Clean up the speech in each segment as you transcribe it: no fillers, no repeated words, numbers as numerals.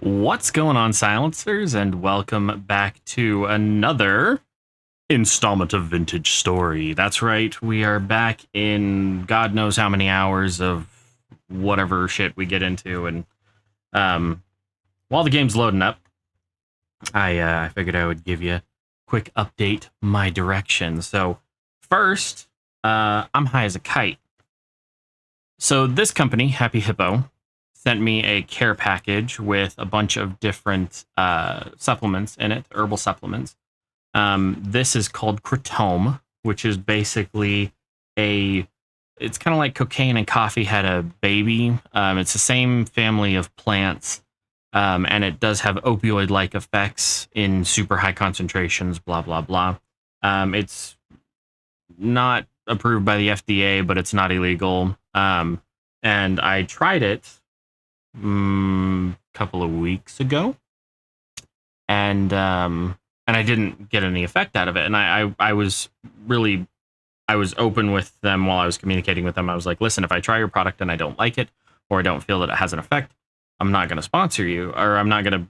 What's going on, silencers, and welcome back to another installment of Vintage Story. That's right, we are back in God knows how many hours of whatever shit we get into, and while the game's loading up, I figured I would give you a quick update my direction. So first, I'm high as a kite. So this company, Happy Hippo, sent me a care package with a bunch of different supplements in it, herbal supplements. This is called Kratom, which is basically it's kind of like cocaine and coffee had a baby. It's the same family of plants, and it does have opioid-like effects in super high concentrations, blah, blah, blah. It's not approved by the FDA, but it's not illegal. And I tried it a couple of weeks ago, and I didn't get any effect out of it. And I was open with them while I was communicating with them. I was like, listen, if I try your product and I don't like it, or I don't feel that it has an effect, I'm not going to sponsor you, or I'm not going to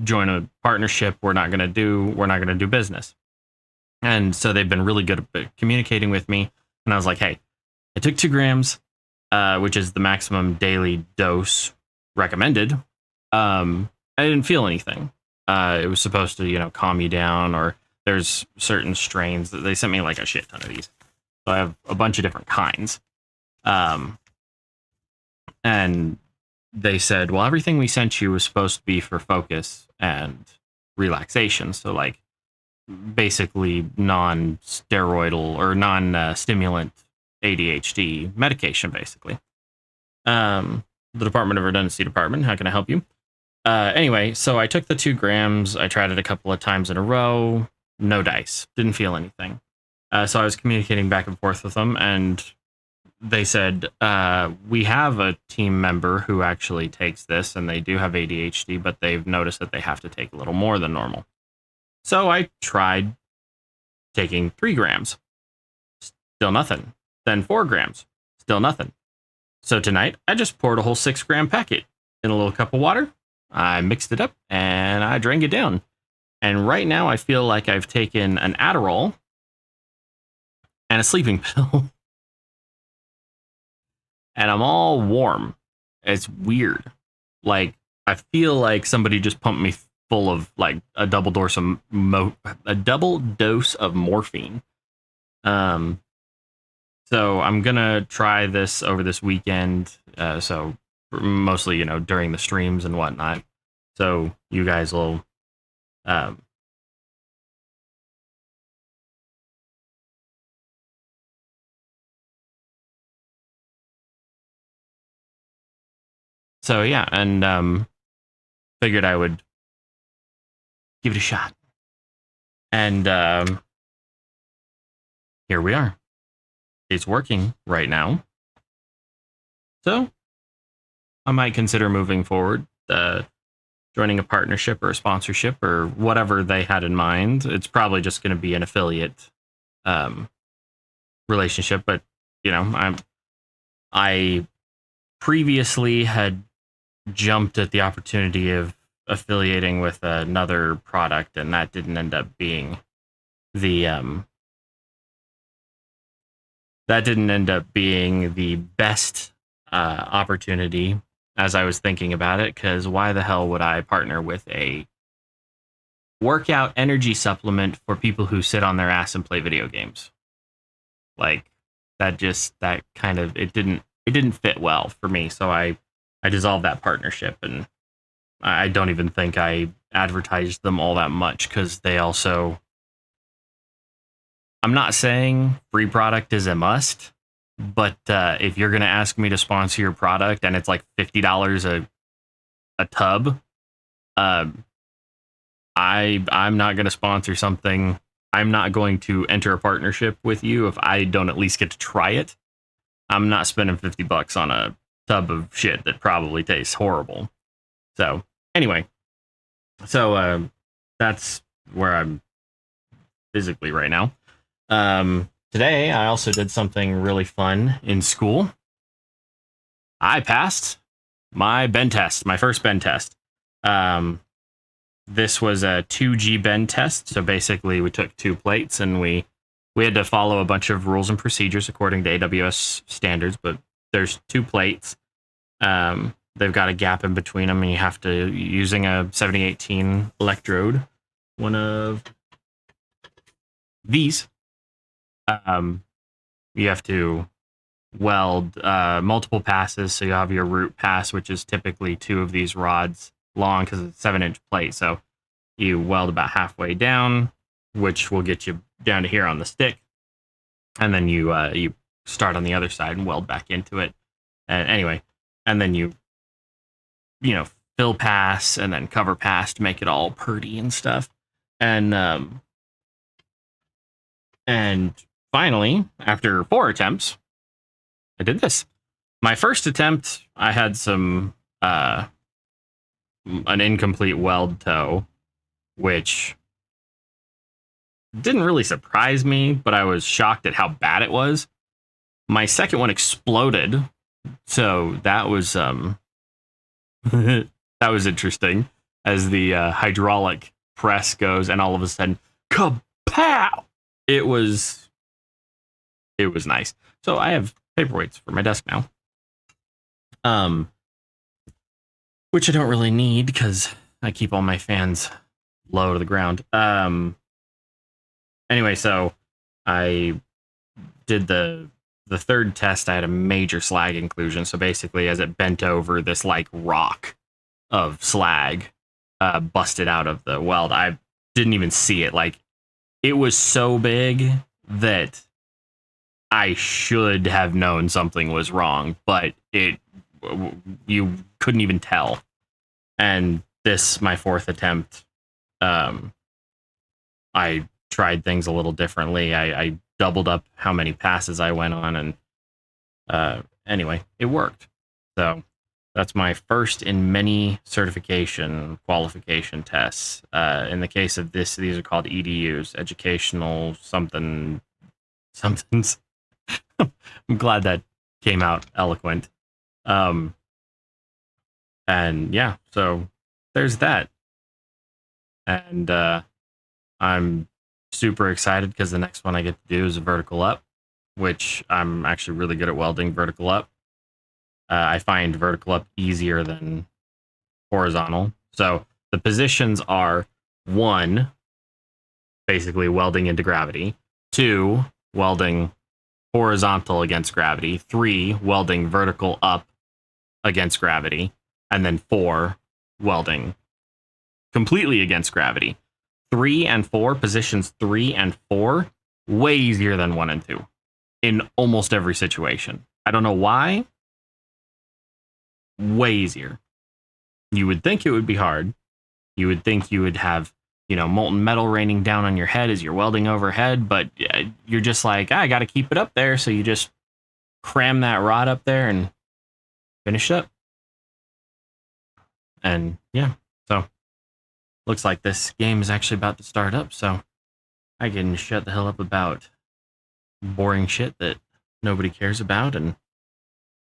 join a partnership. We're not going to do business. And so they've been really good at communicating with me. And I was like, hey, I took 2 grams, which is the maximum daily dose recommended. I didn't feel anything. It was supposed to, calm you down, or there's certain strains that they sent me like a shit ton of these. So I have a bunch of different kinds. And they said, well, everything we sent you was supposed to be for focus and relaxation. So like basically non-steroidal or non-stimulant ADHD medication, basically. The Department of Redundancy Department, how can I help you? Anyway, so I took the 2 grams. I tried it a couple of times in a row. No dice. Didn't feel anything. So I was communicating back and forth with them, and they said, we have a team member who actually takes this, and they do have ADHD, but they've noticed that they have to take a little more than normal. So I tried taking 3 grams. Still nothing. Then 4 grams. Still nothing. So tonight, I just poured a whole 6-gram packet in a little cup of water. I mixed it up, and I drank it down. And right now, I feel like I've taken an Adderall and a sleeping pill. And I'm all warm. It's weird. Like, I feel like somebody just pumped me full of, like, a double dose of morphine. So I'm gonna try this over this weekend. So mostly, during the streams and whatnot. So you guys will, so yeah, and figured I would give it a shot. And here we are. It's working right now. So I might consider moving forward, joining a partnership or a sponsorship or whatever they had in mind. It's probably just going to be an affiliate relationship, but I previously had jumped at the opportunity of affiliating with another product, and that didn't end up being the best opportunity as I was thinking about it, because why the hell would I partner with a workout energy supplement for people who sit on their ass and play video games? Like, it didn't fit well for me, so I dissolved that partnership, and I don't even think I advertised them all that much, because they also... I'm not saying free product is a must, but if you're going to ask me to sponsor your product and it's like $50 a tub, I'm not going to sponsor something. I'm not going to enter a partnership with you if I don't at least get to try it. I'm not spending $50 on a tub of shit that probably tastes horrible. So anyway, that's where I'm physically right now. Today, I also did something really fun in school. I passed my bend test, my first bend test. This was a 2G bend test. So basically, we took 2 plates and we had to follow a bunch of rules and procedures according to AWS standards. But there's 2 plates. They've got a gap in between them, and you have to, using a 7018 electrode, one of these, you have to weld multiple passes. So you have your root pass, which is typically 2 of these rods long because it's a 7-inch plate. So you weld about halfway down, which will get you down to here on the stick, and then you start on the other side and weld back into it. And anyway, and then you fill pass and then cover pass to make it all purty and stuff. And finally, after 4 attempts, I did this. My first attempt, I had an incomplete weld toe, which didn't really surprise me, but I was shocked at how bad it was. My second one exploded, so that was that was interesting, as the hydraulic press goes, and all of a sudden, kapow! It was nice. So I have paperweights for my desk now, which I don't really need because I keep all my fans low to the ground. Anyway, so I did the third test. I had a major slag inclusion. So basically, as it bent over, this like rock of slag busted out of the weld. I didn't even see it. Like, it was so big that I should have known something was wrong, but you couldn't even tell. And this, my 4th attempt, I tried things a little differently. I doubled up how many passes I went on, and anyway, it worked. So that's my first in many certification qualification tests. In the case of this, these are called EDUs, educational somethings. I'm glad that came out eloquent. And yeah, so there's that. And I'm super excited because the next one I get to do is a vertical up, which I'm actually really good at welding vertical up. I find vertical up easier than horizontal. So the positions are 1, basically welding into gravity, 2, welding horizontal against gravity, 3, welding vertical up against gravity, and then 4, welding completely against gravity. 3 and 4, positions 3 and 4, way easier than 1 and 2 in almost every situation. I don't know why. Way easier. You would think it would be hard. You would think you would have, molten metal raining down on your head as you're welding overhead, but you're just like, I got to keep it up there. So you just cram that rod up there and finish up. And yeah, so looks like this game is actually about to start up. So I can shut the hell up about boring shit that nobody cares about, and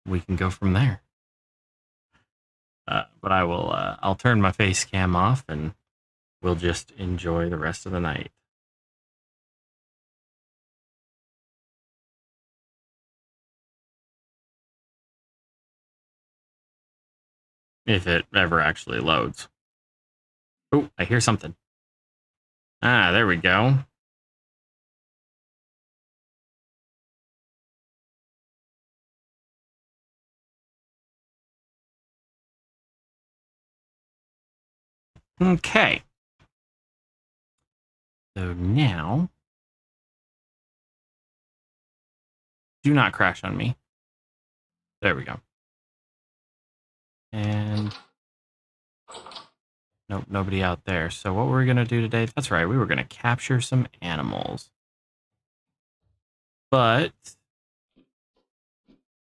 we can go from there. But I'll turn my face cam off, and we'll just enjoy the rest of the night. If it ever actually loads. Oh, I hear something. Ah, there we go. Okay. So now, do not crash on me. There we go. And nope, nobody out there. So what were we going to do today? That's right, we were going to capture some animals. But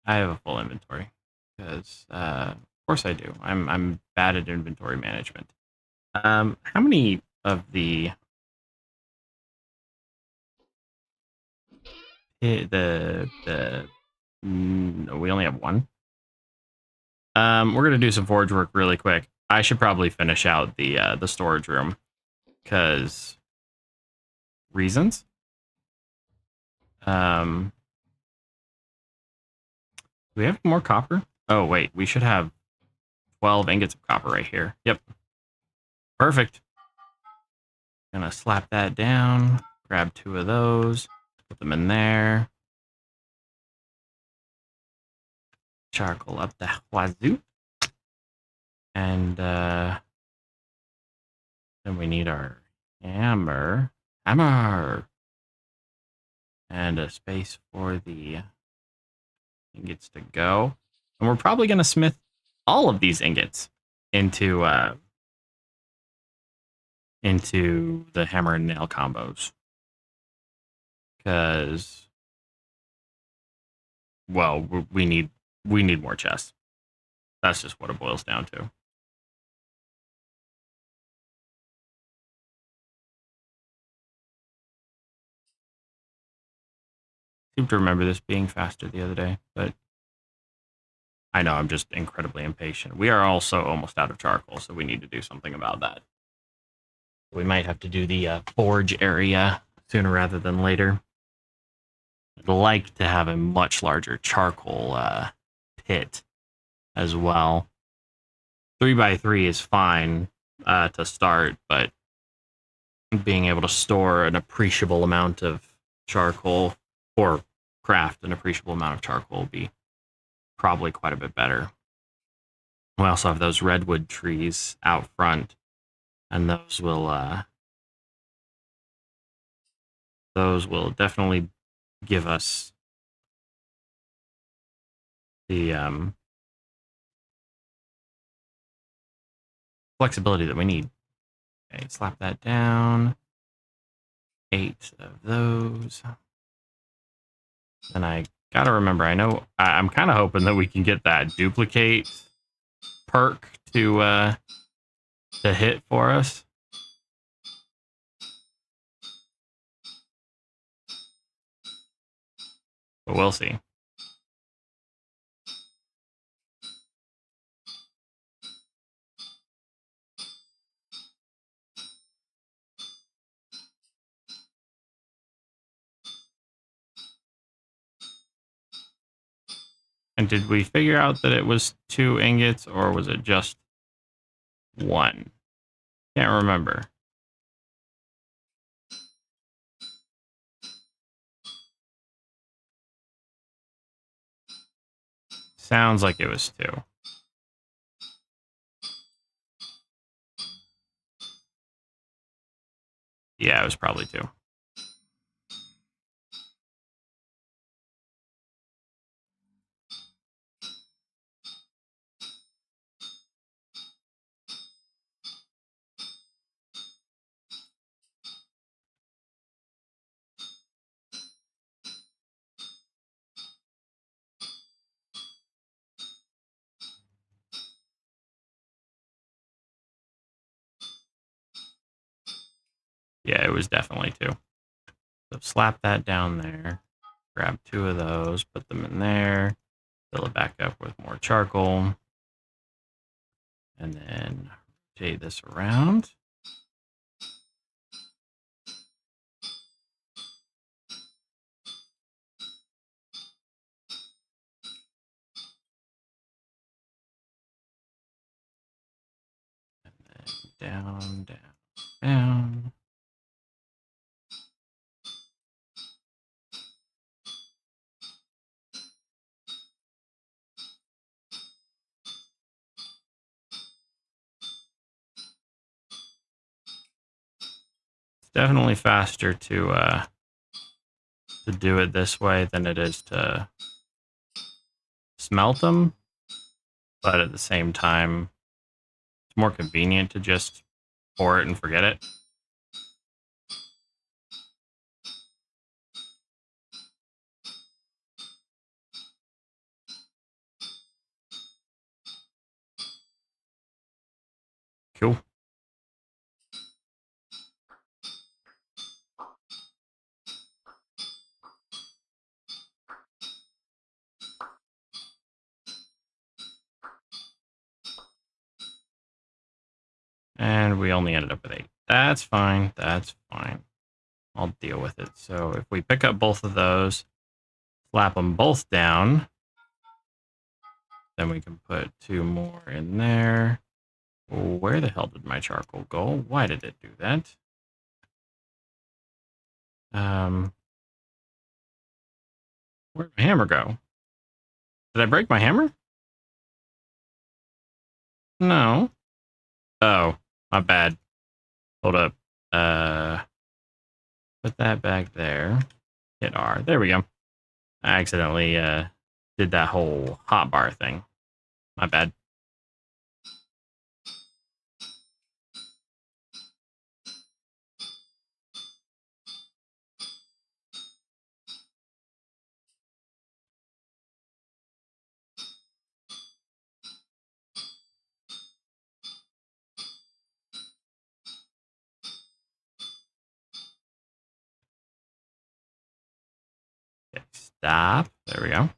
I have a full inventory because, of course I do. I'm bad at inventory management. How many of the no, we only have 1. We're gonna do some forge work really quick. I should probably finish out the storage room because reasons. Do we have more copper? Oh wait, we should have 12 ingots of copper right here. Yep, perfect. Gonna slap that down. Grab 2 of those. Put them in there. Charcoal up the wazoo. And then we need our hammer. Hammer! And a space for the ingots to go. And we're probably going to smith all of these ingots into the hammer and nail combos. Because, well, we need more chests. That's just what it boils down to. I seem to remember this being faster the other day, but I know I'm just incredibly impatient. We are also almost out of charcoal, so we need to do something about that. We might have to do the forge area sooner rather than later. I'd like to have a much larger charcoal pit as well. 3x3 is fine to start, but being able to store an appreciable amount of charcoal or craft an appreciable amount of charcoal will be probably quite a bit better. We also have those redwood trees out front, and those will definitely give us the flexibility that we need. Okay, slap that down. 8 of those. And I gotta remember, I'm kind of hoping that we can get that duplicate perk to hit for us. But we'll see. And did we figure out that it was 2 ingots, or was it just 1? Can't remember. Sounds like it was 2. Yeah, it was probably 2. Yeah, it was definitely 2. So slap that down there. Grab 2 of those, put them in there. Fill it back up with more charcoal. And then rotate this around. And then down, down, down. It's definitely faster to do it this way than it is to smelt them, but at the same time, it's more convenient to just pour it and forget it. Cool. we only ended up with 8. That's fine. That's fine. I'll deal with it. So if we pick up both of those, slap them both down, then we can put 2 more in there. Where the hell did my charcoal go? Why did it do that? Where'd my hammer go? Did I break my hammer? No. Oh, my bad. Hold up. Put that back there. Hit R. There we go. I accidentally did that whole hotbar thing. My bad. Okay, stop. There we go.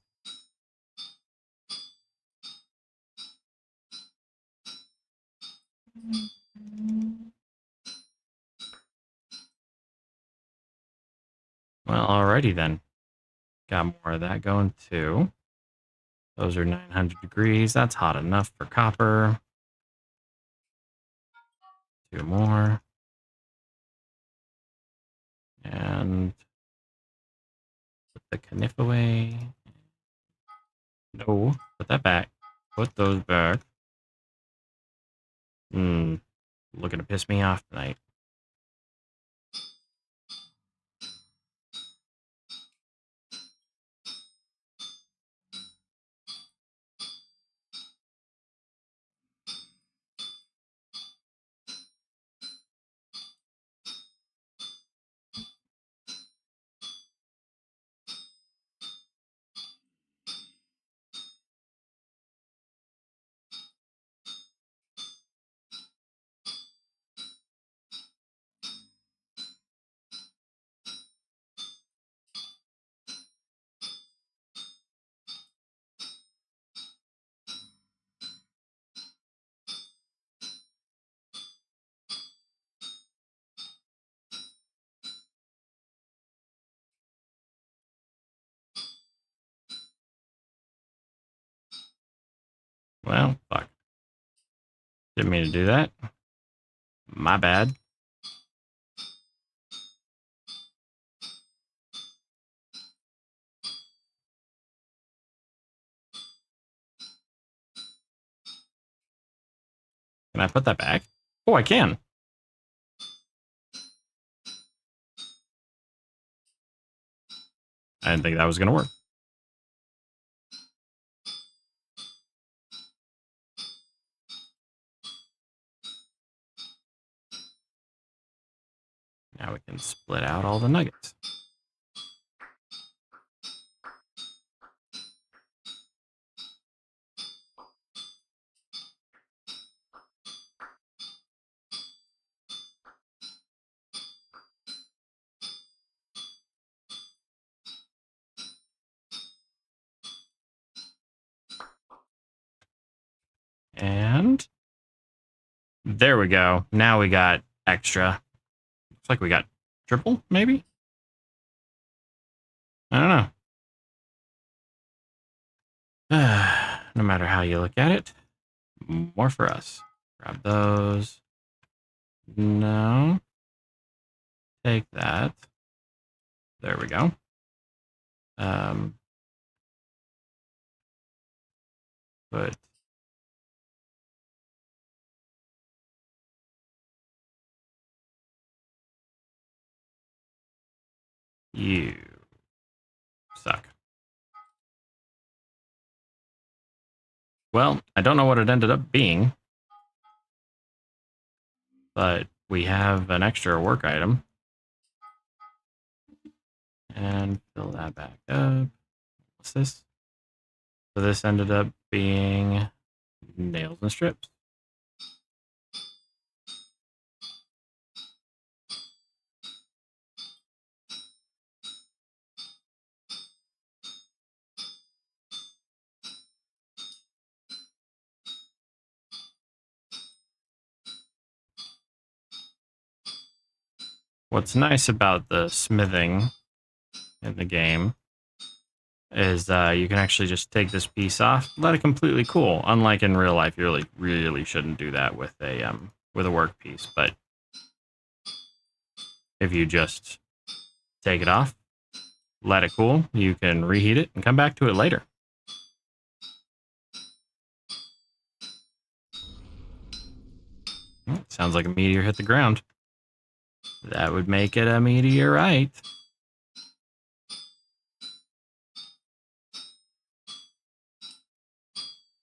Well, alrighty then. Got more of that going too. Those are 900 degrees. That's hot enough for copper. 2 more. And put the kniff away. No, put that back. Put those back. Looking to piss me off tonight. Well, fuck. Didn't mean to do that. My bad. Can I put that back? Oh, I can. I didn't think that was going to work. Now we can split out all the nuggets. And there we go. Now we got extra. Looks like we got triple, maybe? I don't know. No matter how you look at it, more for us. Grab those. No. Take that. There we go. Put you suck. Well, I don't know what it ended up being, but we have an extra work item. And fill that back up. What's this? So this ended up being nails and strips. What's nice about the smithing in the game is you can actually just take this piece off, let it completely cool. Unlike in real life, you really shouldn't do that with a workpiece. But if you just take it off, let it cool, you can reheat it and come back to it later. Sounds like a meteor hit the ground. That would make it a meteorite.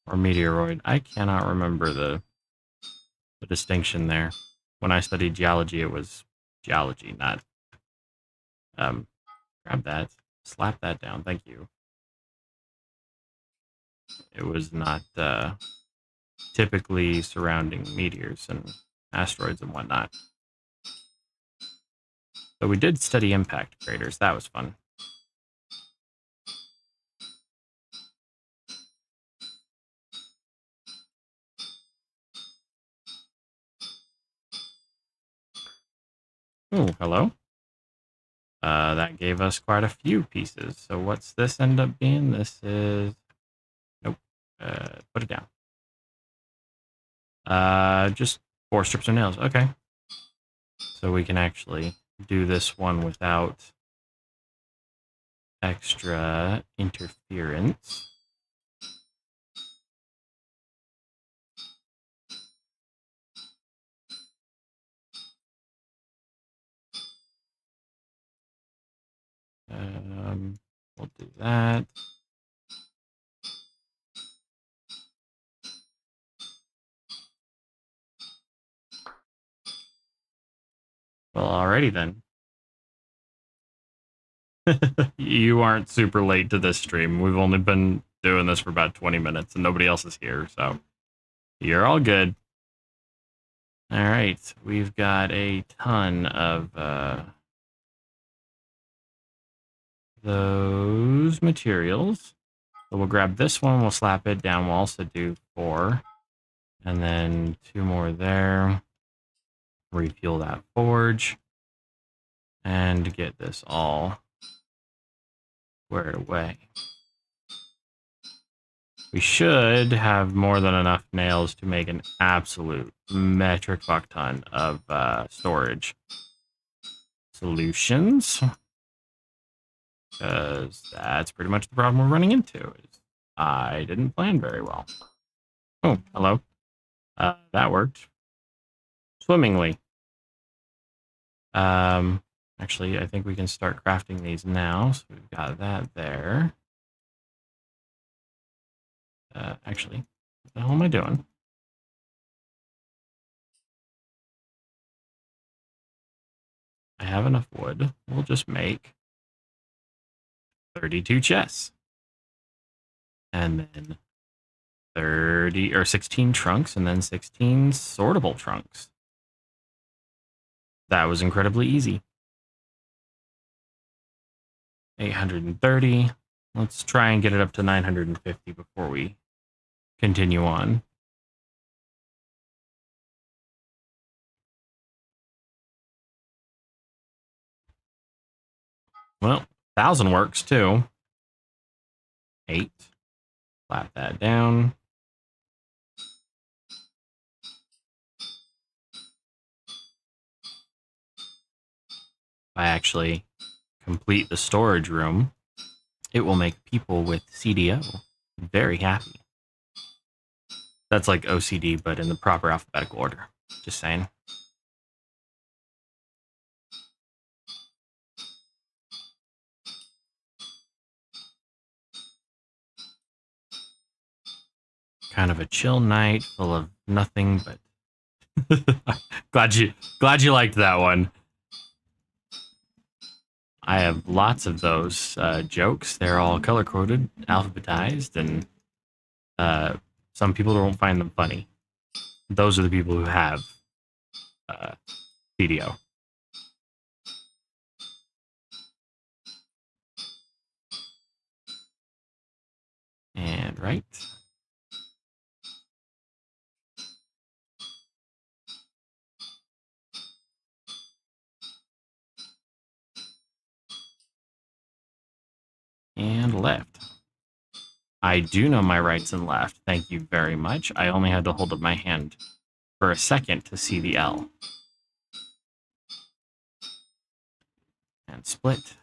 Or meteoroid. I cannot remember the distinction there. When I studied geology, it was geology, not... grab that. Slap that down. Thank you. It was not typically surrounding meteors and asteroids and whatnot. But we did study impact craters. That was fun. Oh, hello. That gave us quite a few pieces. So what's this end up being? This is... Nope. Put it down. Just 4 strips of nails. Okay. So we can actually do this one without extra interference. We'll do that. Well, alrighty then. You aren't super late to this stream. We've only been doing this for about 20 minutes and nobody else is here, so you're all good. All right, we've got a ton of those materials. So we'll grab this one, we'll slap it down. We'll also do 4. And then 2 more there. Refuel that forge. And get this all squared away. We should have more than enough nails to make an absolute metric fuck ton of storage solutions. Because that's pretty much the problem we're running into. Is I didn't plan very well. Oh, hello. That worked swimmingly. Actually, I think we can start crafting these now. So we've got that there. Actually, what the hell am I doing? I have enough wood. We'll just make 32 chests. And then 30 or 16 trunks and then 16 sortable trunks. That was incredibly easy. 830. Let's try and get it up to 950 before we continue on. Well, 1,000 works too. 8. Slap that down. If I actually complete the storage room, it will make people with CDO very happy. That's like OCD, but in the proper alphabetical order. Just saying. Kind of a chill night full of nothing but... glad you liked that one. I have lots of those jokes. They're all color-coded, alphabetized, and some people don't find them funny. Those are the people who have CDO. And right. left. I do know my rights and left. Thank you very much. I only had to hold up my hand for a second to see the L. And split.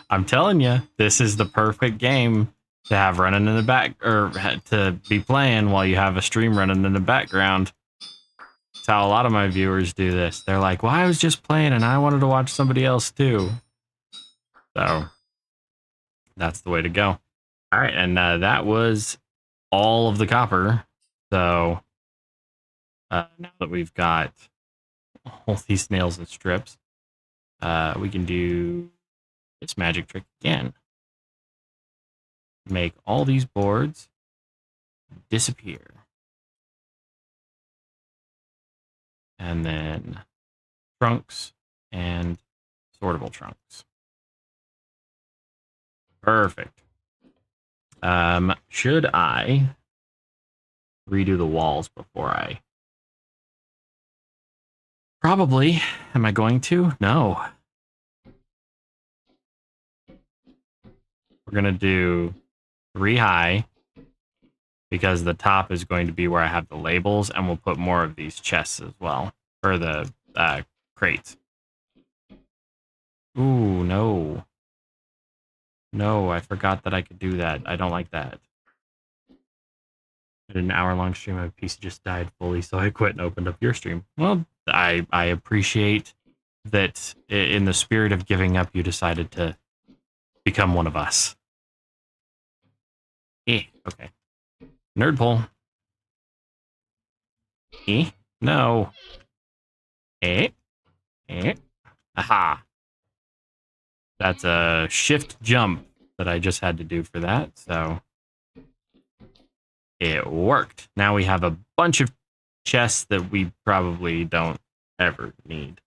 I'm telling you, this is the perfect game to have running in the back, or to be playing while you have a stream running in the background. That's how a lot of my viewers do this. They're like, well, I was just playing and I wanted to watch somebody else too. So that's the way to go. All right, and that was all of the copper. So now that we've got all these nails and strips, we can do this magic trick again. Make all these boards disappear. And then trunks and sortable trunks. Perfect. Should I redo the walls before I... Probably. Am I going to? No. We're going to do 3 high, because the top is going to be where I have the labels, and we'll put more of these chests as well, or the crates. Ooh, no. No, I forgot that I could do that. I don't like that. I did an hour-long stream, my PC just died fully, so I quit and opened up your stream. Well, I appreciate that in the spirit of giving up, you decided to become one of us. Okay. Nerd pole. No. Aha. That's a shift jump that I just had to do for that, so it worked. Now we have a bunch of chests that we probably don't ever need.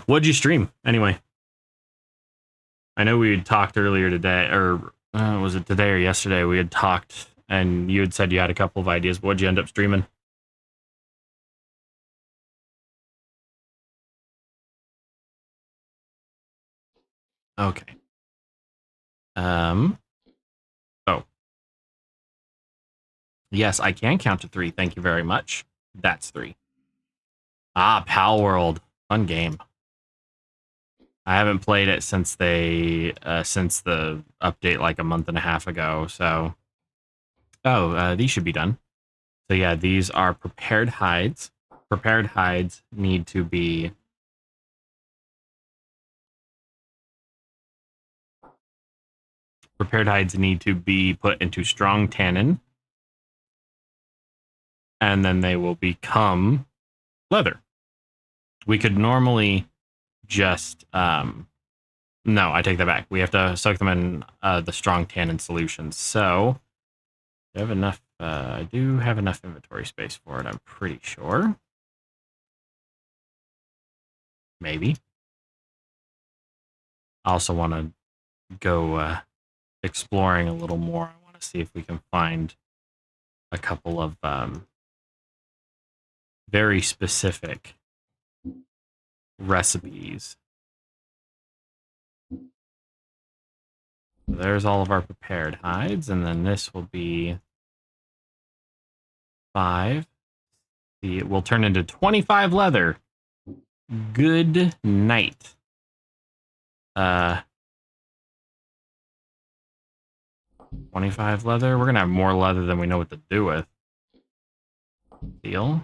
What'd you stream, anyway? I know we had talked earlier today, or was it today or yesterday? We had talked, and you had said you had a couple of ideas. What'd you end up streaming? Okay. Oh. Yes, I can count to 3. Thank you very much. That's 3. Ah, Pal World. Fun game. I haven't played it since the update like a month and a half ago, so... Oh, these should be done. So yeah, these are prepared hides. Prepared hides need to be... Prepared hides need to be put into strong tannin, and then they will become leather. We could normally just... no, I take that back. We have to soak them in the strong tannin solution. So, I have enough. I do have enough inventory space for it, I'm pretty sure. Maybe. I also want to go exploring a little more. I want to see if we can find a couple of very specific recipes. There's all of our prepared hides, and then this will be 5. We'll turn into 25 leather. Good night. 25 leather. We're gonna have more leather than we know what to do with. Deal.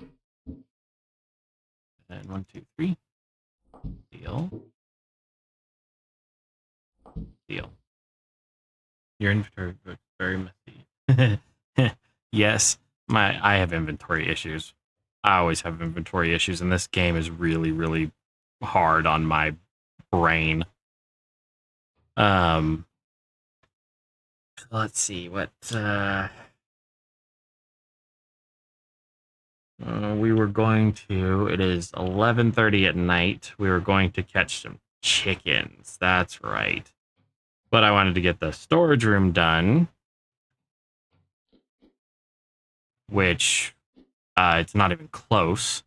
And 1, 2, 3. Deal. Deal. Your inventory is very messy. Yes, I have inventory issues. I always have inventory issues, and this game is really, really hard on my brain. Let's see what we were going to. It is 11:30 at night. We were going to catch some chickens. That's right. But I wanted to get the storage room done, which it's not even close.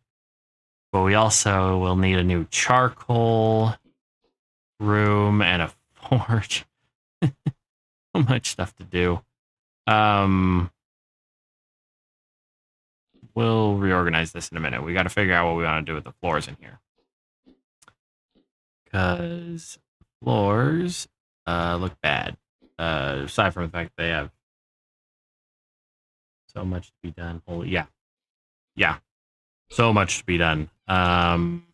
But we also will need a new charcoal room and a forge. So much stuff to do. We'll reorganize this in a minute. We got to figure out what we want to do with the floors in here. Because floors look bad. Aside from the fact they have so much to be done. Holy, yeah. Yeah. So much to be done. Then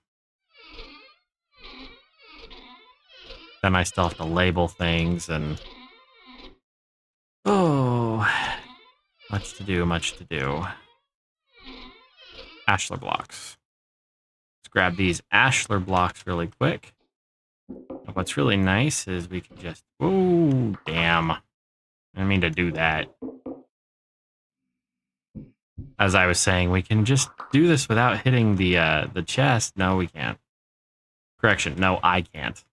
I still have to label things and... Oh, much to do, much to do. Ashlar blocks. Let's grab these Ashlar blocks really quick. And what's really nice is we can just... Oh, damn. I didn't mean to do that. As I was saying, we can just do this without hitting the chest. No, we can't. Correction, no, I can't.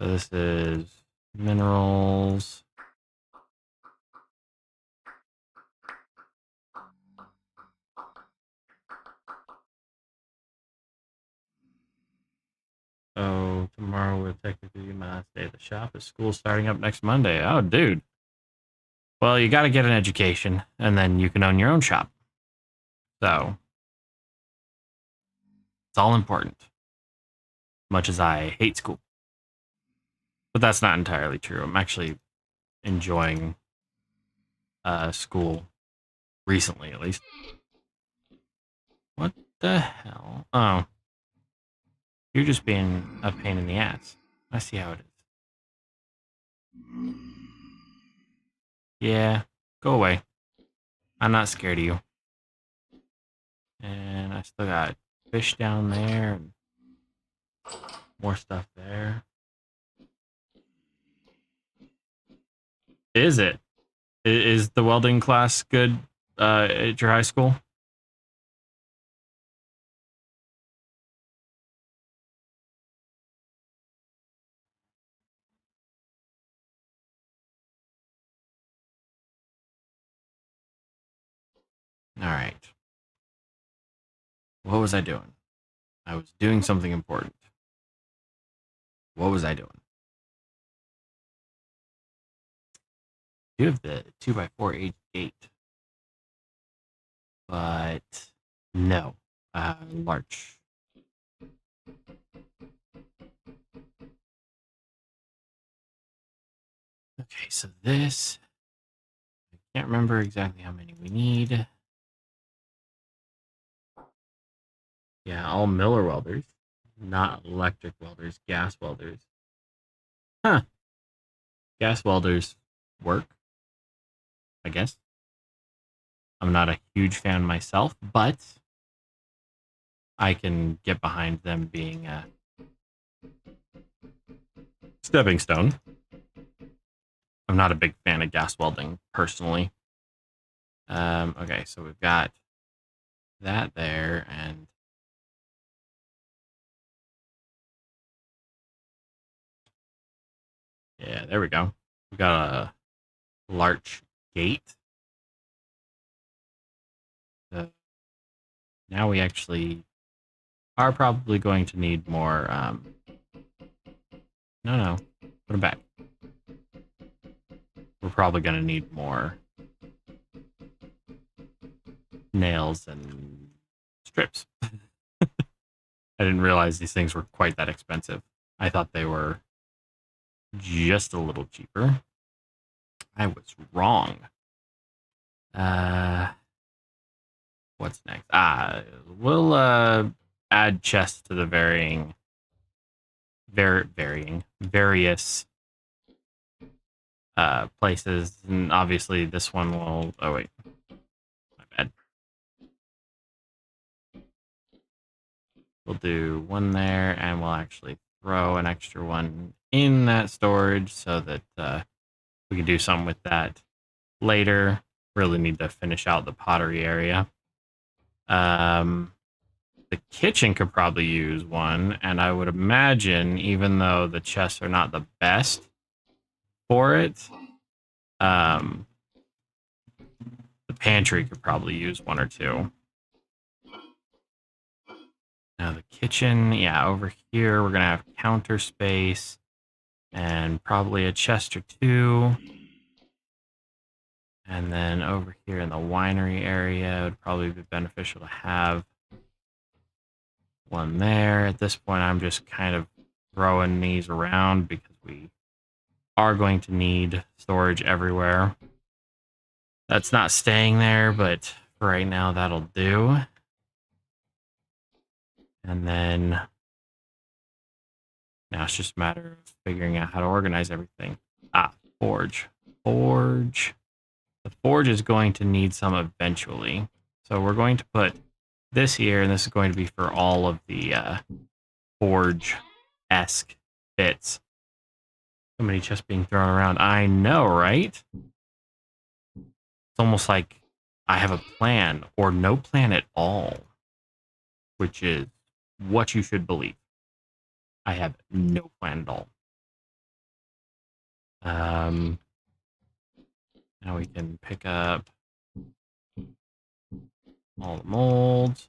So this is minerals. Oh, tomorrow will technically be my last day at the shop. As school's starting up next Monday. Oh, dude. Well, you got to get an education, and then you can own your own shop. So, it's all important. Much as I hate school. But that's not entirely true. I'm actually enjoying school recently, at least. What the hell? Oh. You're just being a pain in the ass. I see how it is. Yeah, go away. I'm not scared of you. And I still got fish down there. And more stuff there. Is it? Is the welding class good at your high school? All right. What was I doing? I was doing something important. What was I doing? I do have the 2x4 age gate. But no. Larch. Okay, so this... I can't remember exactly how many we need. Yeah, all Miller welders. Not electric welders, gas welders. Huh. Gas welders work, I guess. I'm not a huge fan myself, but I can get behind them being a stepping stone. I'm not a big fan of gas welding, personally. Okay, so we've got that there, and yeah, there we go. We've got a larch gate. Now we actually are probably going to need more, no, put them back. We're probably going to need more nails and strips. I didn't realize these things were quite that expensive. I thought they were just a little cheaper. I was wrong. What's next? We'll add chests to the various places, and obviously this one will... Oh wait, my bad. We'll do one there, and we'll actually throw an extra one in that storage so that we can do something with that later. Really need to finish out the pottery area. The kitchen could probably use one, and I would imagine, even though the chests are not the best for it, the pantry could probably use one or two. Now the kitchen, yeah, over here we're going to have counter space and probably a chest or two. And then over here in the winery area, it would probably be beneficial to have one there. At this point, I'm just kind of throwing these around because we are going to need storage everywhere. That's not staying there, but for right now, that'll do. And then now it's just a matter of figuring out how to organize everything. Forge. Forge. The forge is going to need some eventually. So we're going to put this here, and this is going to be for all of the forge-esque bits. So many chests being thrown around. I know, right? It's almost like I have a plan, or no plan at all, which is what you should believe. I have no plan at all. Now we can pick up all the molds.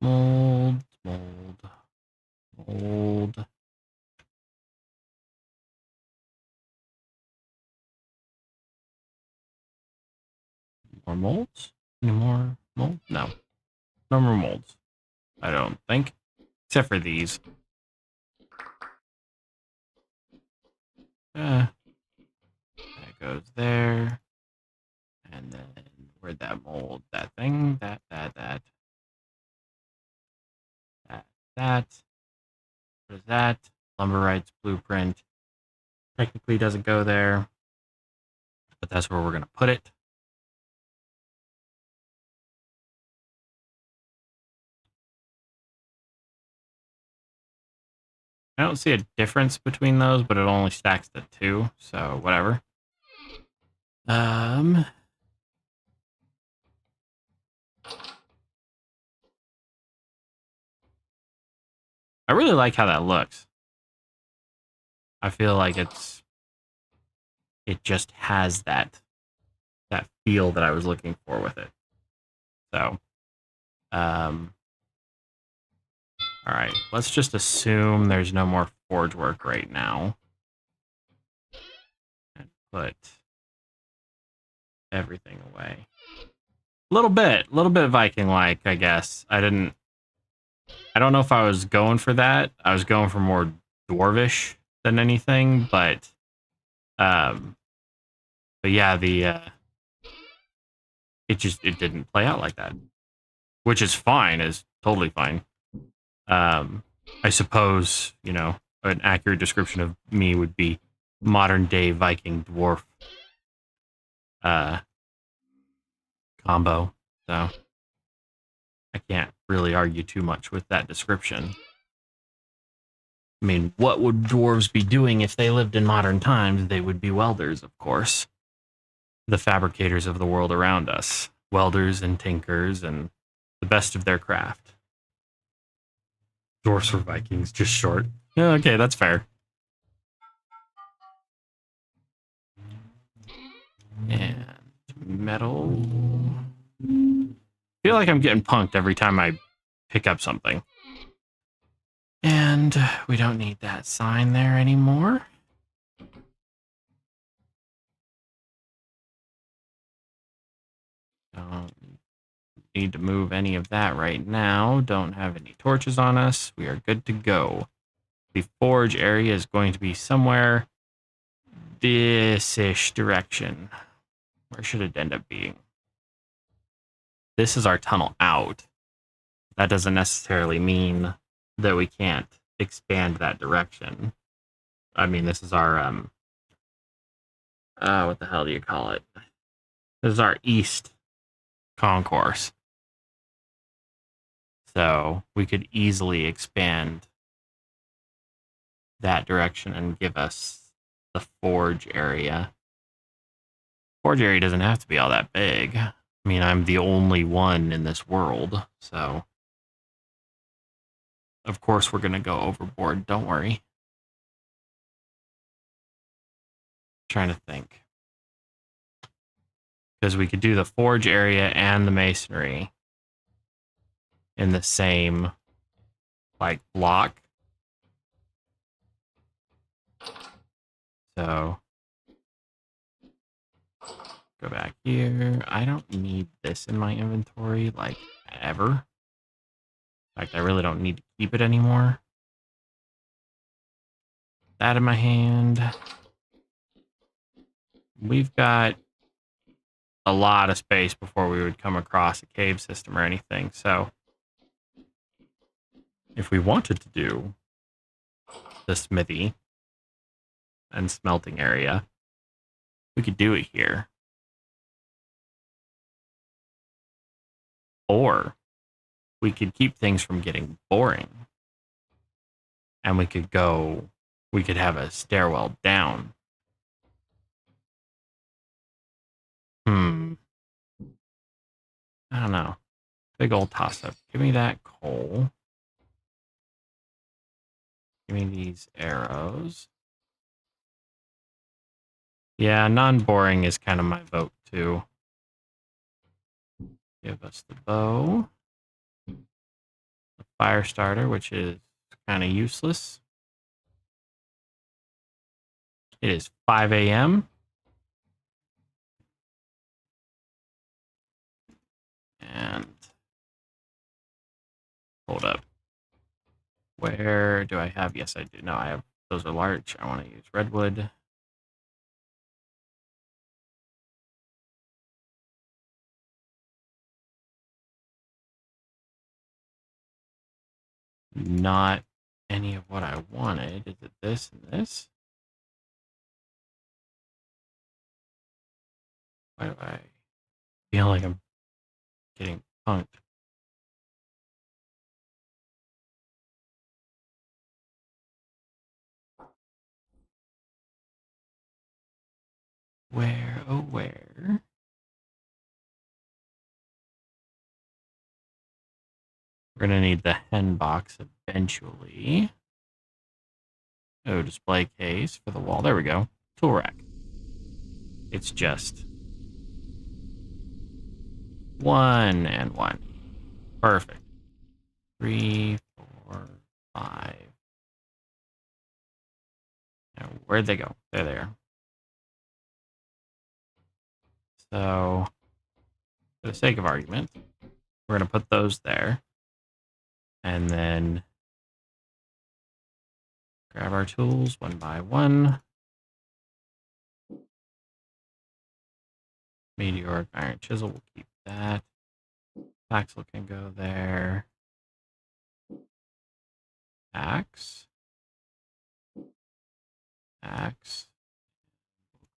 Mold. More molds? Any more molds? No. No more molds. I don't think. Except for these. That goes there. And then where'd that mold? That thing? That. What is that? Lumber rights blueprint. Technically doesn't go there, but that's where we're going to put it. I don't see a difference between those, but it only stacks to 2, so whatever. I really like how that looks. I feel like it just has that feel that I was looking for with it. So, all right, let's just assume there's no more forge work right now. And put everything away. A little bit Viking-like, I guess. I don't know if I was going for that. I was going for more dwarvish than anything, but yeah, it didn't play out like that, which is fine, is totally fine. I suppose, an accurate description of me would be modern day Viking dwarf combo. So I can't really argue too much with that description. I mean, what would dwarves be doing if they lived in modern times? They would be welders, of course. The fabricators of the world around us. Welders and tinkers and the best of their craft. Dwarfs were Vikings, just short. Yeah, okay, that's fair. And metal. I feel like I'm getting punked every time I pick up something. And we don't need that sign there anymore. Don't need to move any of that right now. Don't have any torches on us. We are good to go. The forge area is going to be somewhere this-ish direction. Where should it end up being? This is our tunnel out. That doesn't necessarily mean that we can't expand that direction. I mean, this is our, what the hell do you call it? This is our east concourse. So we could easily expand that direction and give us the forge area. Forge area doesn't have to be all that big. I mean, I'm the only one in this world, so of course we're going to go overboard. Don't worry. Trying to think. because we could do the forge area and the masonry in the same like block. So go back here. I don't need this in my inventory like ever. In fact, I really don't need to keep it anymore. That in my hand. We've got a lot of space before we would come across a cave system or anything. So if we wanted to do the smithy and smelting area, we could do it here. Or we could keep things from getting boring. And we could have a stairwell down. I don't know. Big old toss-up. Give me that coal. Give me these arrows. Yeah, non-boring is kind of my vote, too. Give us the bow. The fire starter, which is kind of useless. It is 5 a.m. And hold up. Where do I have? Yes, I do. No, I have. Those are large. I want to use redwood. Not any of what I wanted. Is it this and this? Why do I feel like I'm getting punked? Where, oh where? We're gonna need the hen box eventually. Oh, display case for the wall. There we go. Tool rack. It's just 1 and 1. Perfect. 3, 4, 5. Now, where'd they go? There they are. So, for the sake of argument, we're going to put those there. And then grab our tools one by one. Meteoric iron chisel, we'll keep that. Axle can go there. Axe.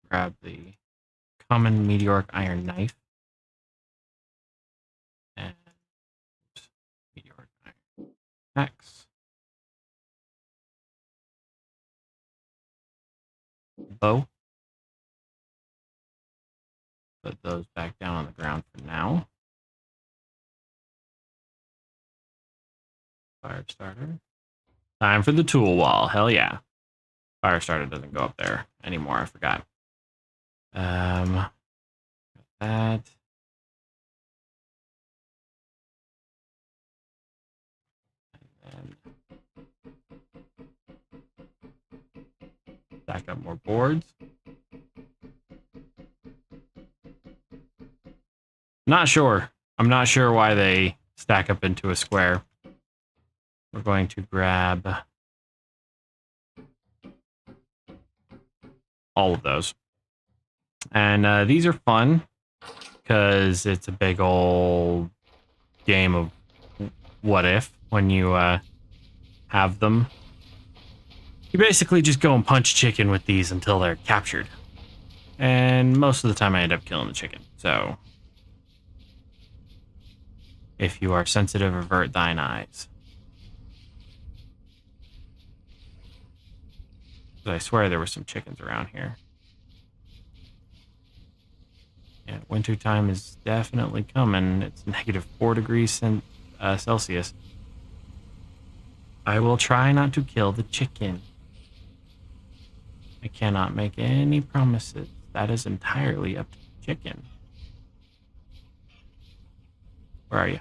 Grab the common meteoric iron knife. And meteoric iron axe. Bow. Put those back down on the ground for now. Fire starter. Time for the tool wall. Hell yeah. Fire starter doesn't go up there anymore. I forgot. Got that. And stack up more boards. Not sure. I'm not sure why they stack up into a square. We're going to grab all of those. And these are fun because it's a big old game of what if when you have them. You basically just go and punch chicken with these until they're captured. And most of the time I end up killing the chicken. So if you are sensitive, avert thine eyes. I swear there were some chickens around here. Yeah, winter time is definitely coming. It's -4 degrees Celsius. I will try not to kill the chicken. I cannot make any promises. That is entirely up to the chicken. Where are you?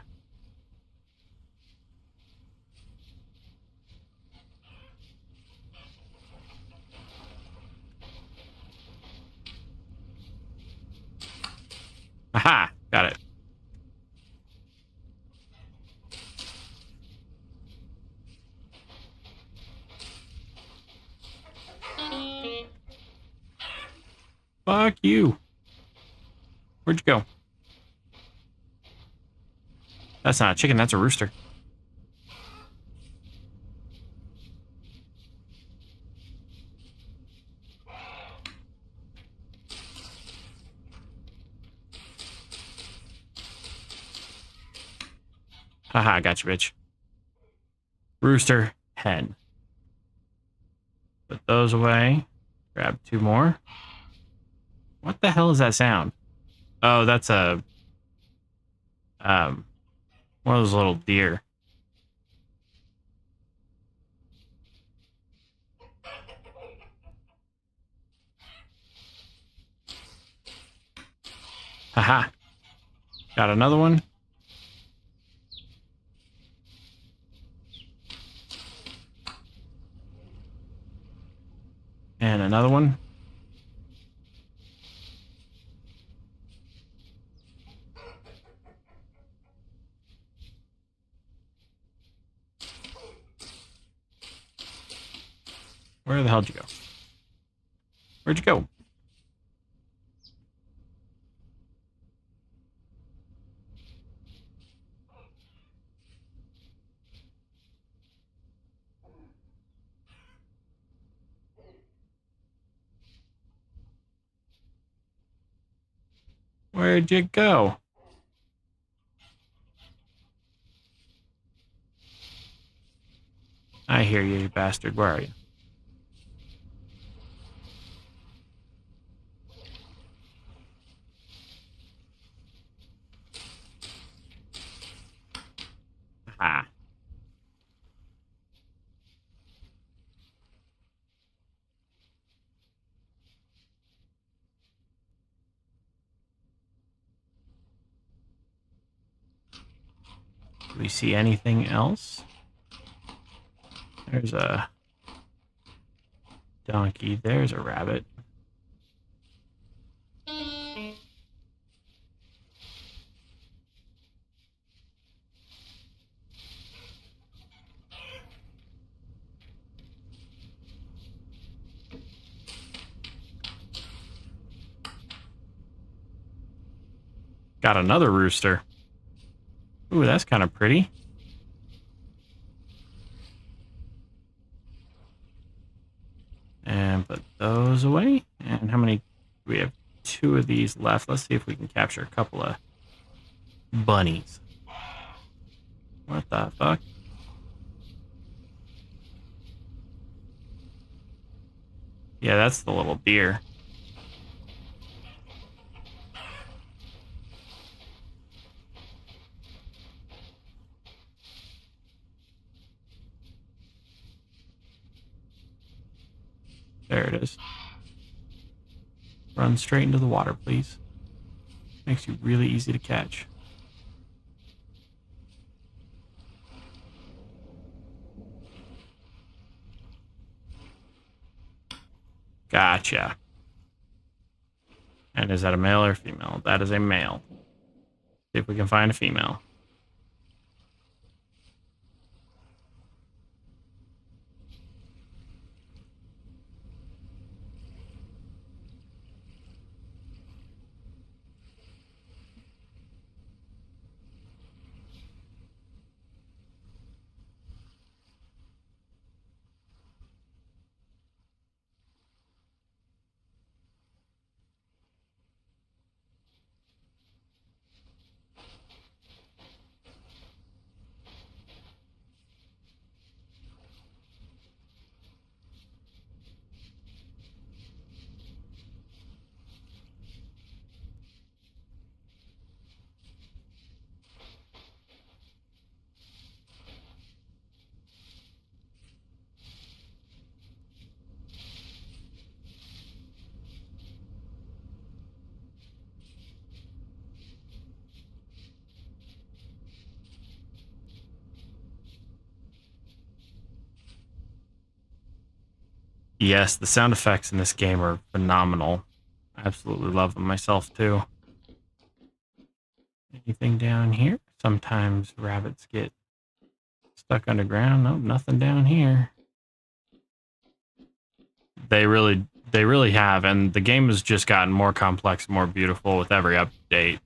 Aha! Got it. Fuck you. Where'd you go? That's not a chicken, that's a rooster. Haha, got you, bitch. Rooster, hen. Put those away. Grab 2 more. What the hell is that sound? Oh, that's a one of those little deer. Haha. Got another one. And another one. Where the hell did you go? Where'd you go? Where'd you go? I hear you, you bastard. Where are you? Ah. Do we see anything else? There's a donkey. There's a rabbit. Got another rooster. Ooh, that's kind of pretty. And put those away. And how many? We have 2 of these left. Let's see if we can capture a couple of bunnies. What the fuck? Yeah, that's the little deer. There it is. Run straight into the water, please. Makes you really easy to catch. Gotcha. And is that a male or female? That is a male. See if we can find a female. Yes, the sound effects in this game are phenomenal. I absolutely love them myself, too. Anything down here? Sometimes rabbits get stuck underground. Nope, nothing down here. They really have, and the game has just gotten more complex, more beautiful with every update.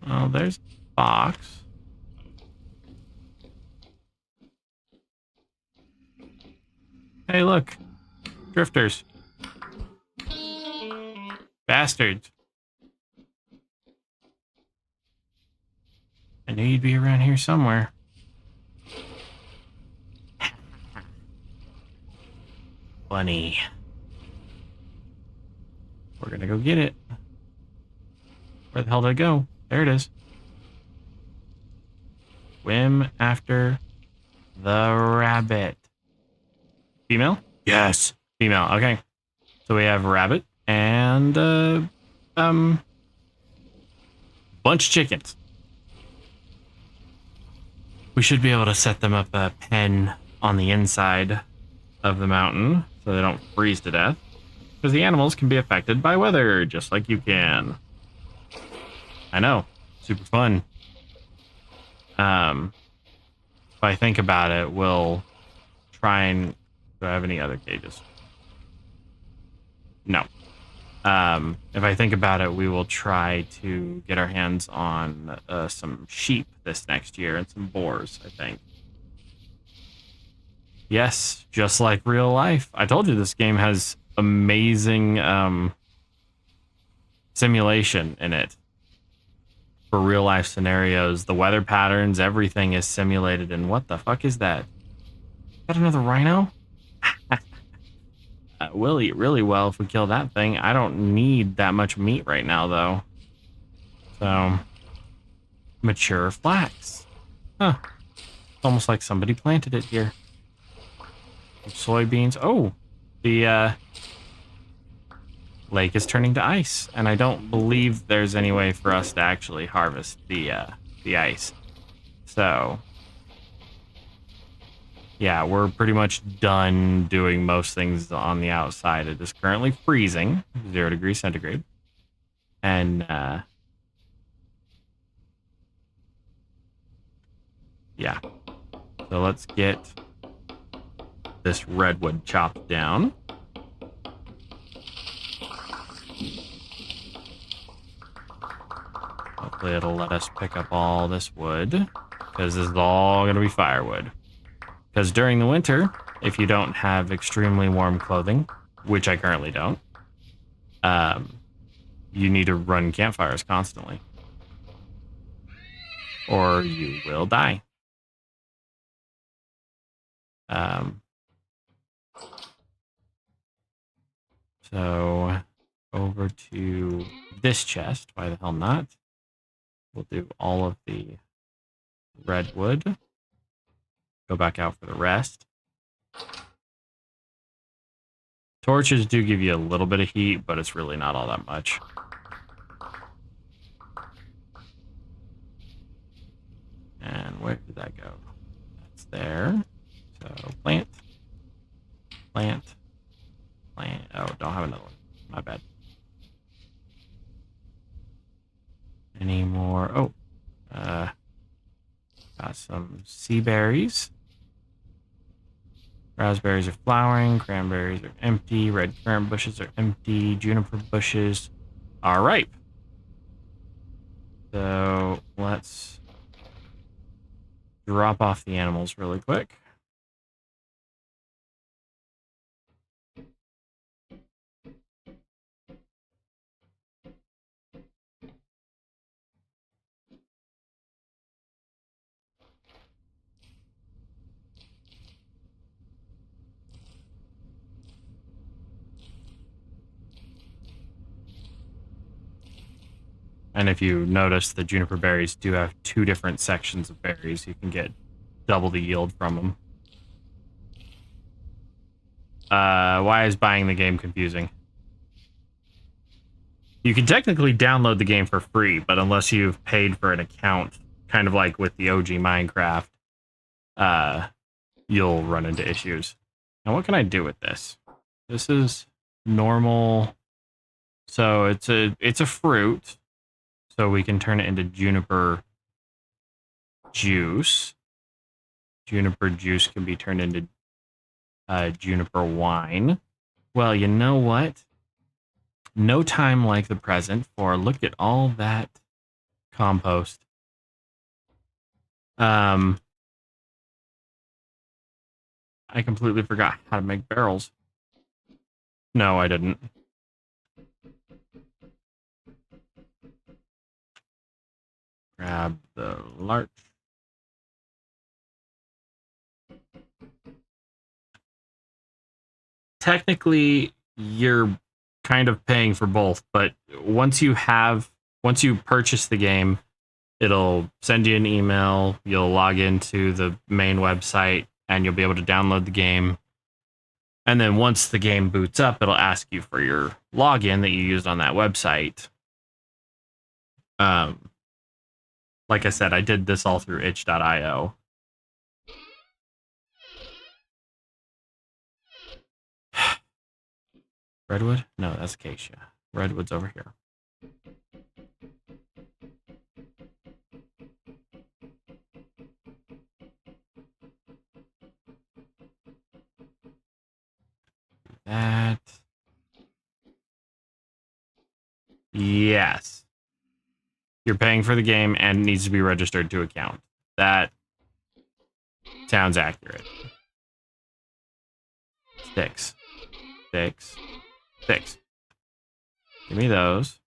Oh, there's a box. Hey, look. Drifters. Bastards. I knew you'd be around here somewhere. Funny. We're gonna go get it. Where the hell did it go? There it is. Swim after the rabbit. Female? Yes. Female, okay. So we have a rabbit and bunch of chickens. We should be able to set them up a pen on the inside of the mountain so they don't freeze to death. Because the animals can be affected by weather, just like you can. I know. Super fun. If I think about it, we'll try and... Do I have any other cages? No. If I think about it, we will try to get our hands on some sheep this next year and some boars, I think. Yes, just like real life. I told you this game has amazing simulation in it. For real life scenarios, the weather patterns, everything is simulated. And what the fuck is that? Is that another rhino? We'll eat really well if we kill that thing. I don't need that much meat right now, though. So, mature flax. Huh. It's almost like somebody planted it here. Soybeans. Oh, the lake is turning to ice, and I don't believe there's any way for us to actually harvest the ice. So, yeah, we're pretty much done doing most things on the outside. It is currently freezing, 0 degrees centigrade. And, yeah. So let's get this redwood chopped down. Hopefully it'll let us pick up all this wood, because this is all going to be firewood. Because during the winter, if you don't have extremely warm clothing, which I currently don't, you need to run campfires constantly. Or you will die. So, over to this chest. Why the hell not? We'll do all of the redwood. Go back out for the rest. Torches do give you a little bit of heat, but it's really not all that much. And where did that go? That's there. So plant. Plant. Plant. Oh, don't have another one. My bad. Any more? Oh. Got some sea berries. Raspberries are flowering, cranberries are empty, red currant bushes are empty, juniper bushes are ripe. So let's drop off the animals really quick. And if you notice, the juniper berries do have 2 different sections of berries. You can get double the yield from them. Why is buying the game confusing? You can technically download the game for free, but unless you've paid for an account, kind of like with the OG Minecraft, you'll run into issues. Now, what can I do with this? This is normal. So it's a fruit. So we can turn it into juniper juice. Juniper juice can be turned into juniper wine. Well, you know what? No time like the present for look at all that compost. I completely forgot how to make barrels. No, I didn't. Grab the larch. Technically, you're kind of paying for both, but once you purchase the game, it'll send you an email, you'll log into the main website, and you'll be able to download the game. And then once the game boots up, it'll ask you for your login that you used on that website. Like I said, I did this all through itch.io. Redwood? No, that's acacia. Redwood's over here. That. Yes. You're paying for the game and it needs to be registered to account. That sounds accurate. Sticks. Sticks. Sticks. Give me those.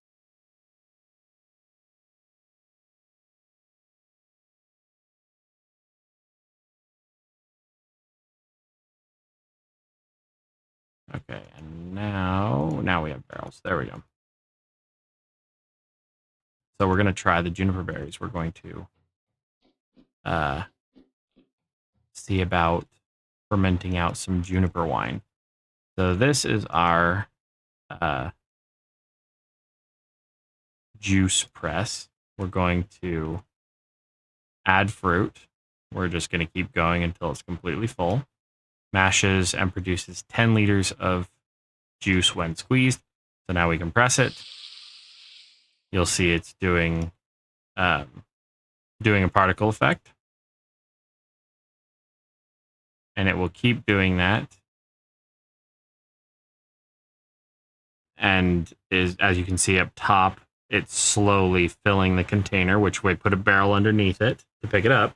Okay, and now we have barrels. There we go. So we're going to try the juniper berries. We're going to see about fermenting out some juniper wine. So this is our juice press. We're going to add fruit. We're just going to keep going until it's completely full. Mashes and produces 10 liters of juice when squeezed. So now we can press it. You'll see it's doing a particle effect. And it will keep doing that. And as you can see up top, it's slowly filling the container, which we put a barrel underneath it to pick it up.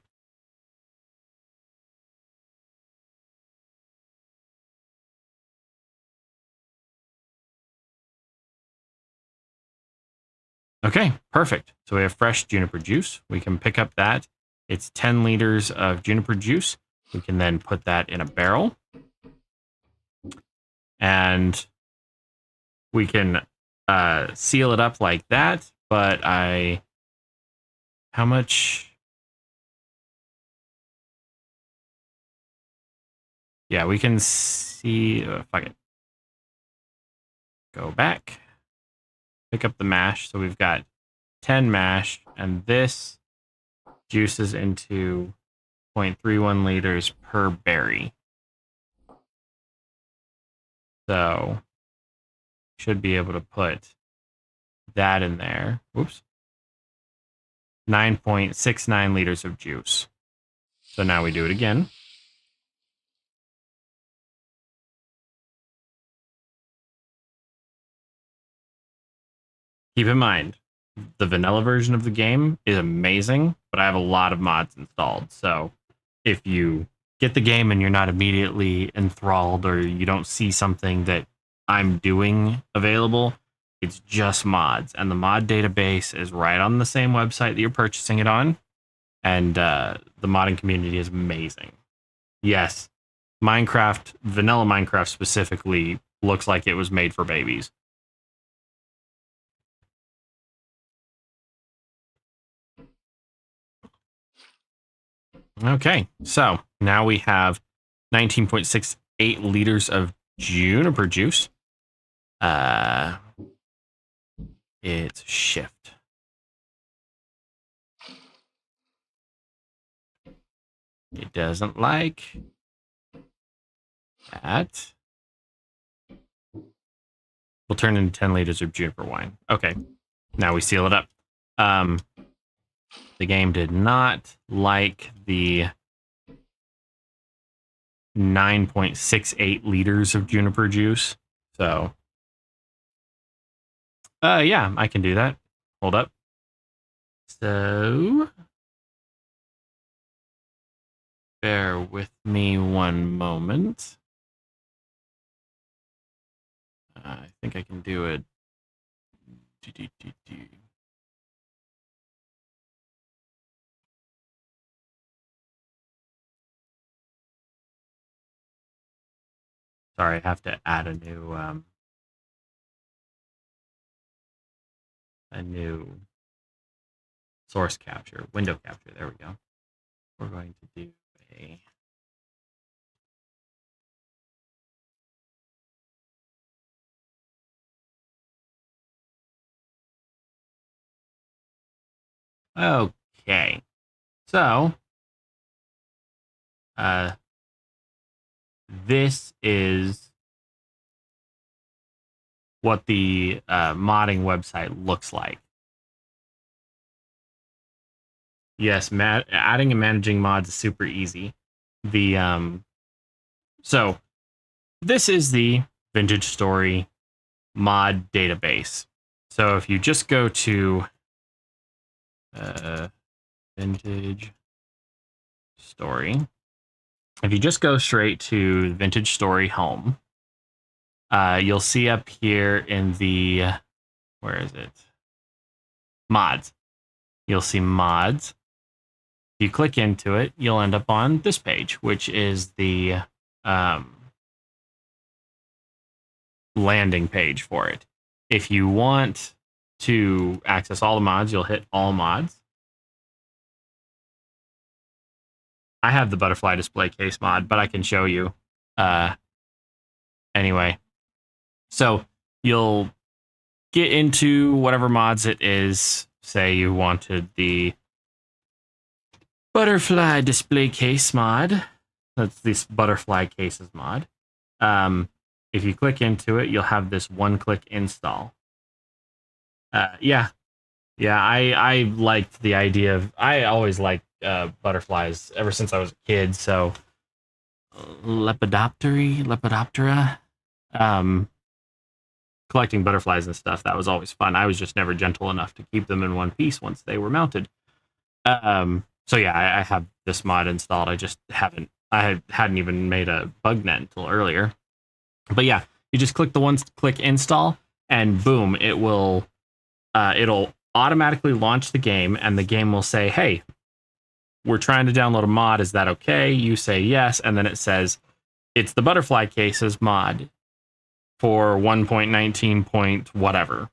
Okay, perfect. So we have fresh juniper juice. We can pick up that. It's 10 liters of juniper juice. We can then put that in a barrel. And we can seal it up like that. But how much? Yeah, we can see. Fuck it. Go back. Pick up the mash. So we've got 10 mash, and this juices into 0.31 liters per berry. So should be able to put that in there. Oops. 9.69 liters of juice. So now we do it again. Keep in mind, the vanilla version of the game is amazing, but I have a lot of mods installed. So if you get the game and you're not immediately enthralled or you don't see something that I'm doing available, it's just mods. And the mod database is right on the same website that you're purchasing it on. And the modding community is amazing. Yes, Minecraft, vanilla Minecraft specifically, looks like it was made for babies. Okay, so now we have 19.68 liters of juniper juice. It's shift. It doesn't like that. We'll turn into 10 liters of juniper wine. Okay, now we seal it up. The game did not like the 9.68 liters of juniper juice. So, yeah, I can do that. Hold up. So, bear with me one moment. I think I can do it. Sorry, I have to add a new source capture, window capture. There we go. We're going to do a okay. So, this is what the modding website looks like. Yes, adding and managing mods is super easy. So this is the Vintage Story mod database. So if you just go to Vintage Story, if you just go straight to Vintage Story Home, you'll see up here in the, where is it? Mods. You'll see mods. If you click into it, you'll end up on this page, which is the landing page for it. If you want to access all the mods, you'll hit all mods. I have the butterfly display case mod, but I can show you anyway. So you'll get into whatever mods it is. Say you wanted the butterfly display case mod. That's this butterfly cases mod. If you click into it, you'll have this one-click install. Yeah, I liked the idea of, I always liked butterflies ever since I was a kid, so Lepidoptera, collecting butterflies and stuff, that was always fun. I was just never gentle enough to keep them in one piece once they were mounted. So yeah, I have this mod installed. I just hadn't even made a bug net until earlier. But yeah, you just click the one-click install, and boom, it will it'll automatically launch the game, and the game will say, hey, we're trying to download a mod. Is that okay? You say yes, and then it says, it's the butterfly cases mod for 1.19 point whatever.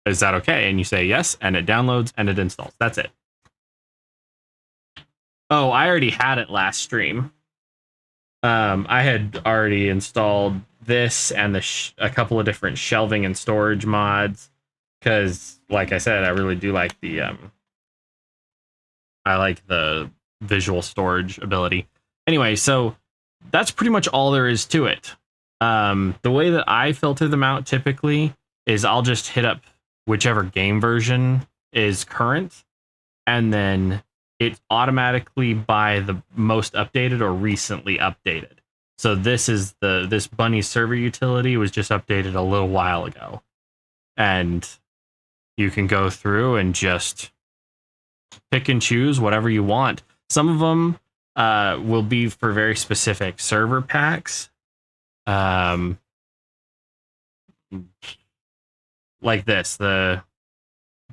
Is that okay? And you say yes, and it downloads and it installs. That's it. Oh, I already had it last stream. I had already installed this and a couple of different shelving and storage mods, because, like I said, I really do like the visual storage ability. Anyway, so that's pretty much all there is to it. The way that I filter them out typically is I'll just hit up whichever game version is current, and then it's automatically by the most updated or recently updated. So this is this Bunny server utility was just updated a little while ago, and you can go through and just pick and choose whatever you want. Some of them will be for very specific server packs. Like this, the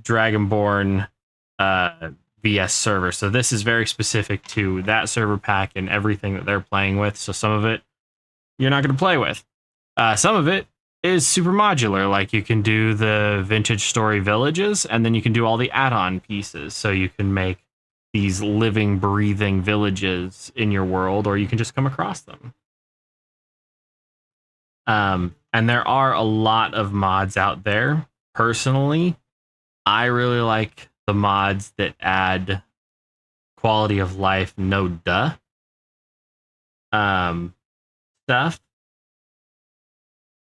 Dragonborn VS server. So this is very specific to that server pack and everything that they're playing with. So some of it you're not going to play with. Some of it is super modular. Like you can do the Vintage Story villages, and then you can do all the add-on pieces. So you can make these living, breathing villages in your world, or you can just come across them. And there are a lot of mods out there. Personally, I really like the mods that add quality of life, no duh, stuff.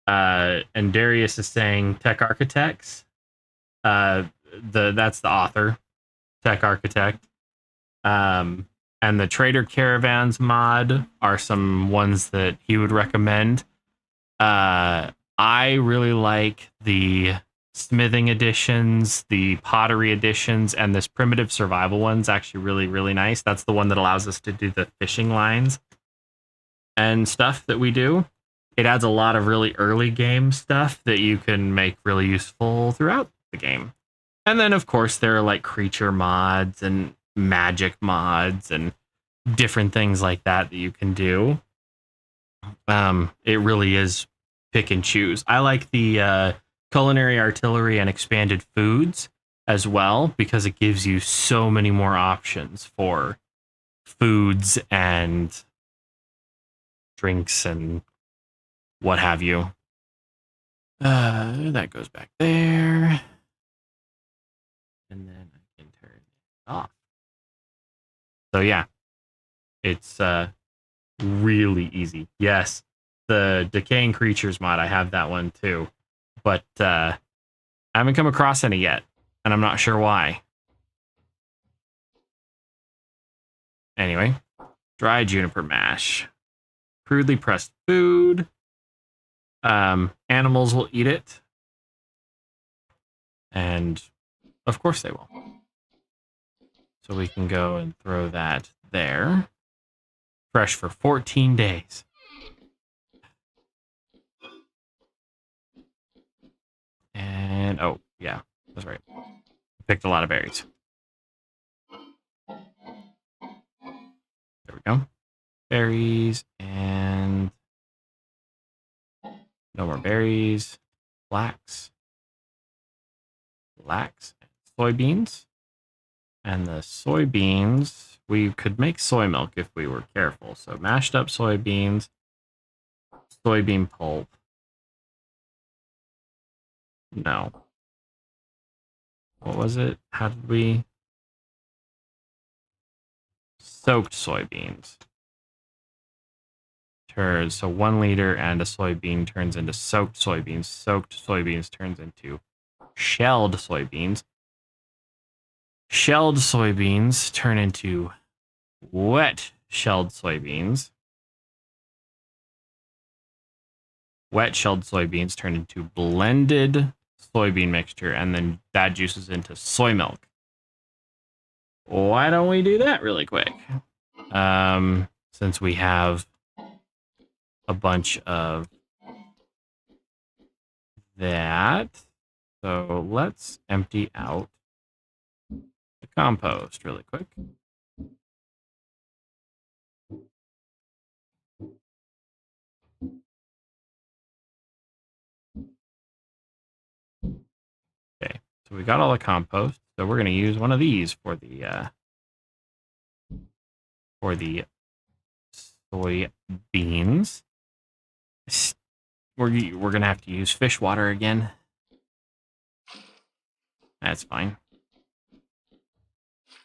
And Darius is saying tech architects. That's the author, tech architect. And the trader caravans mod are some ones that he would recommend. I really like the smithing editions, the pottery editions, and this primitive survival one's actually really, really nice. That's the one that allows us to do the fishing lines and stuff that we do. It adds a lot of really early game stuff that you can make really useful throughout the game. And then, of course, there are like creature mods and magic mods and different things like that that you can do. It really is pick and choose. I like the culinary artillery and expanded foods as well because it gives you so many more options for foods and drinks and what have you. That goes back there. And then I can turn it off. So yeah, it's really easy. Yes, the decaying creatures mod, I have that one too, but I haven't come across any yet, and I'm not sure why. Anyway, dry juniper mash, crudely pressed food. Animals will eat it, and of course they will. So we can go and throw that there. Fresh for 14 days. And, oh, yeah, that's right. Picked a lot of berries. There we go. Berries and no more berries. Flax. Flax. Soybeans. And the soybeans, we could make soy milk if we were careful. So mashed up soybeans, soybean pulp. No. What was it? How did we? Soaked soybeans. So 1 liter and a soybean turns into soaked soybeans. Soaked soybeans turns into shelled soybeans. Shelled soybeans turn into wet shelled soybeans. Wet shelled soybeans turn into blended soybean mixture, and then that juices into soy milk. Why don't we do that really quick? Since we have a bunch of that. So let's empty out the compost really quick. Okay, so we got all the compost. So we're going to use one of these for the soybeans. We're going to have to use fish water again. That's fine.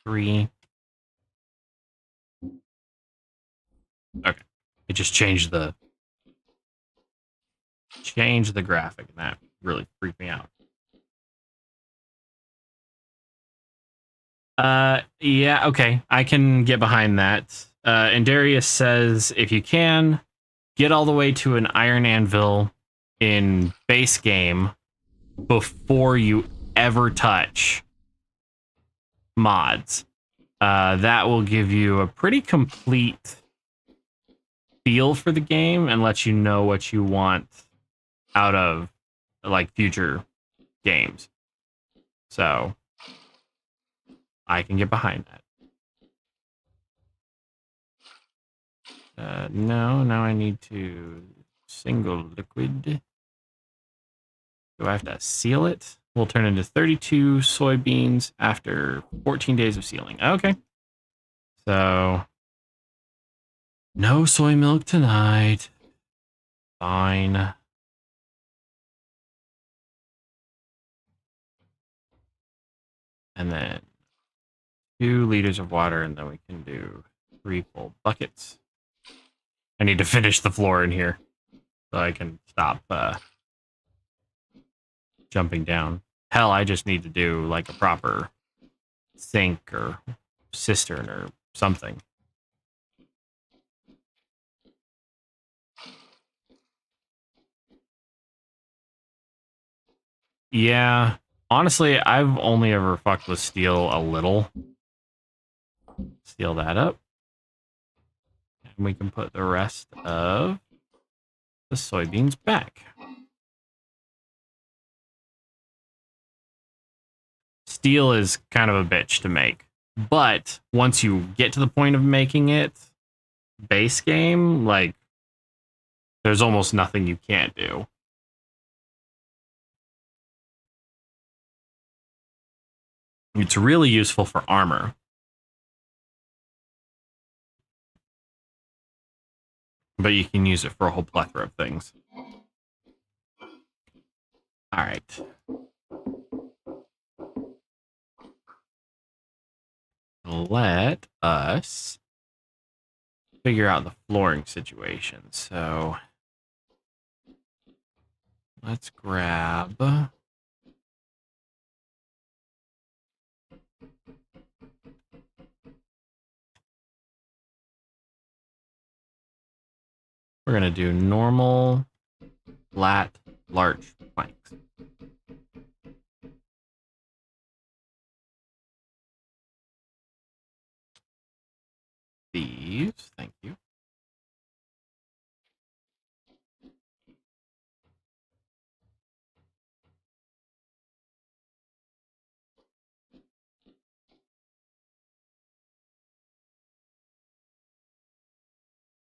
3. Okay. It just changed the graphic, and that really freaked me out. Yeah, okay. I can get behind that. And Darius says, if you can, get all the way to an iron anvil in base game before you ever touch mods. That will give you a pretty complete feel for the game and let you know what you want out of like future games. So I can get behind that. No, now I need to single liquid. Do I have to seal it? Will turn into 32 soybeans after 14 days of sealing. Okay. So no soy milk tonight. Fine. And then 2 liters of water, and then we can do 3 full buckets. I need to finish the floor in here so I can stop jumping down. Hell, I just need to do like a proper sink or cistern or something. Yeah, honestly, I've only ever fucked with steel a little. Seal that up. And we can put the rest of the soybeans back. Steel is kind of a bitch to make, but once you get to the point of making it base game, like, there's almost nothing you can't do. It's really useful for armor. But you can use it for a whole plethora of things. All right. Let us figure out the flooring situation. So let's grab we're going to do normal, flat, large planks. These, thank you.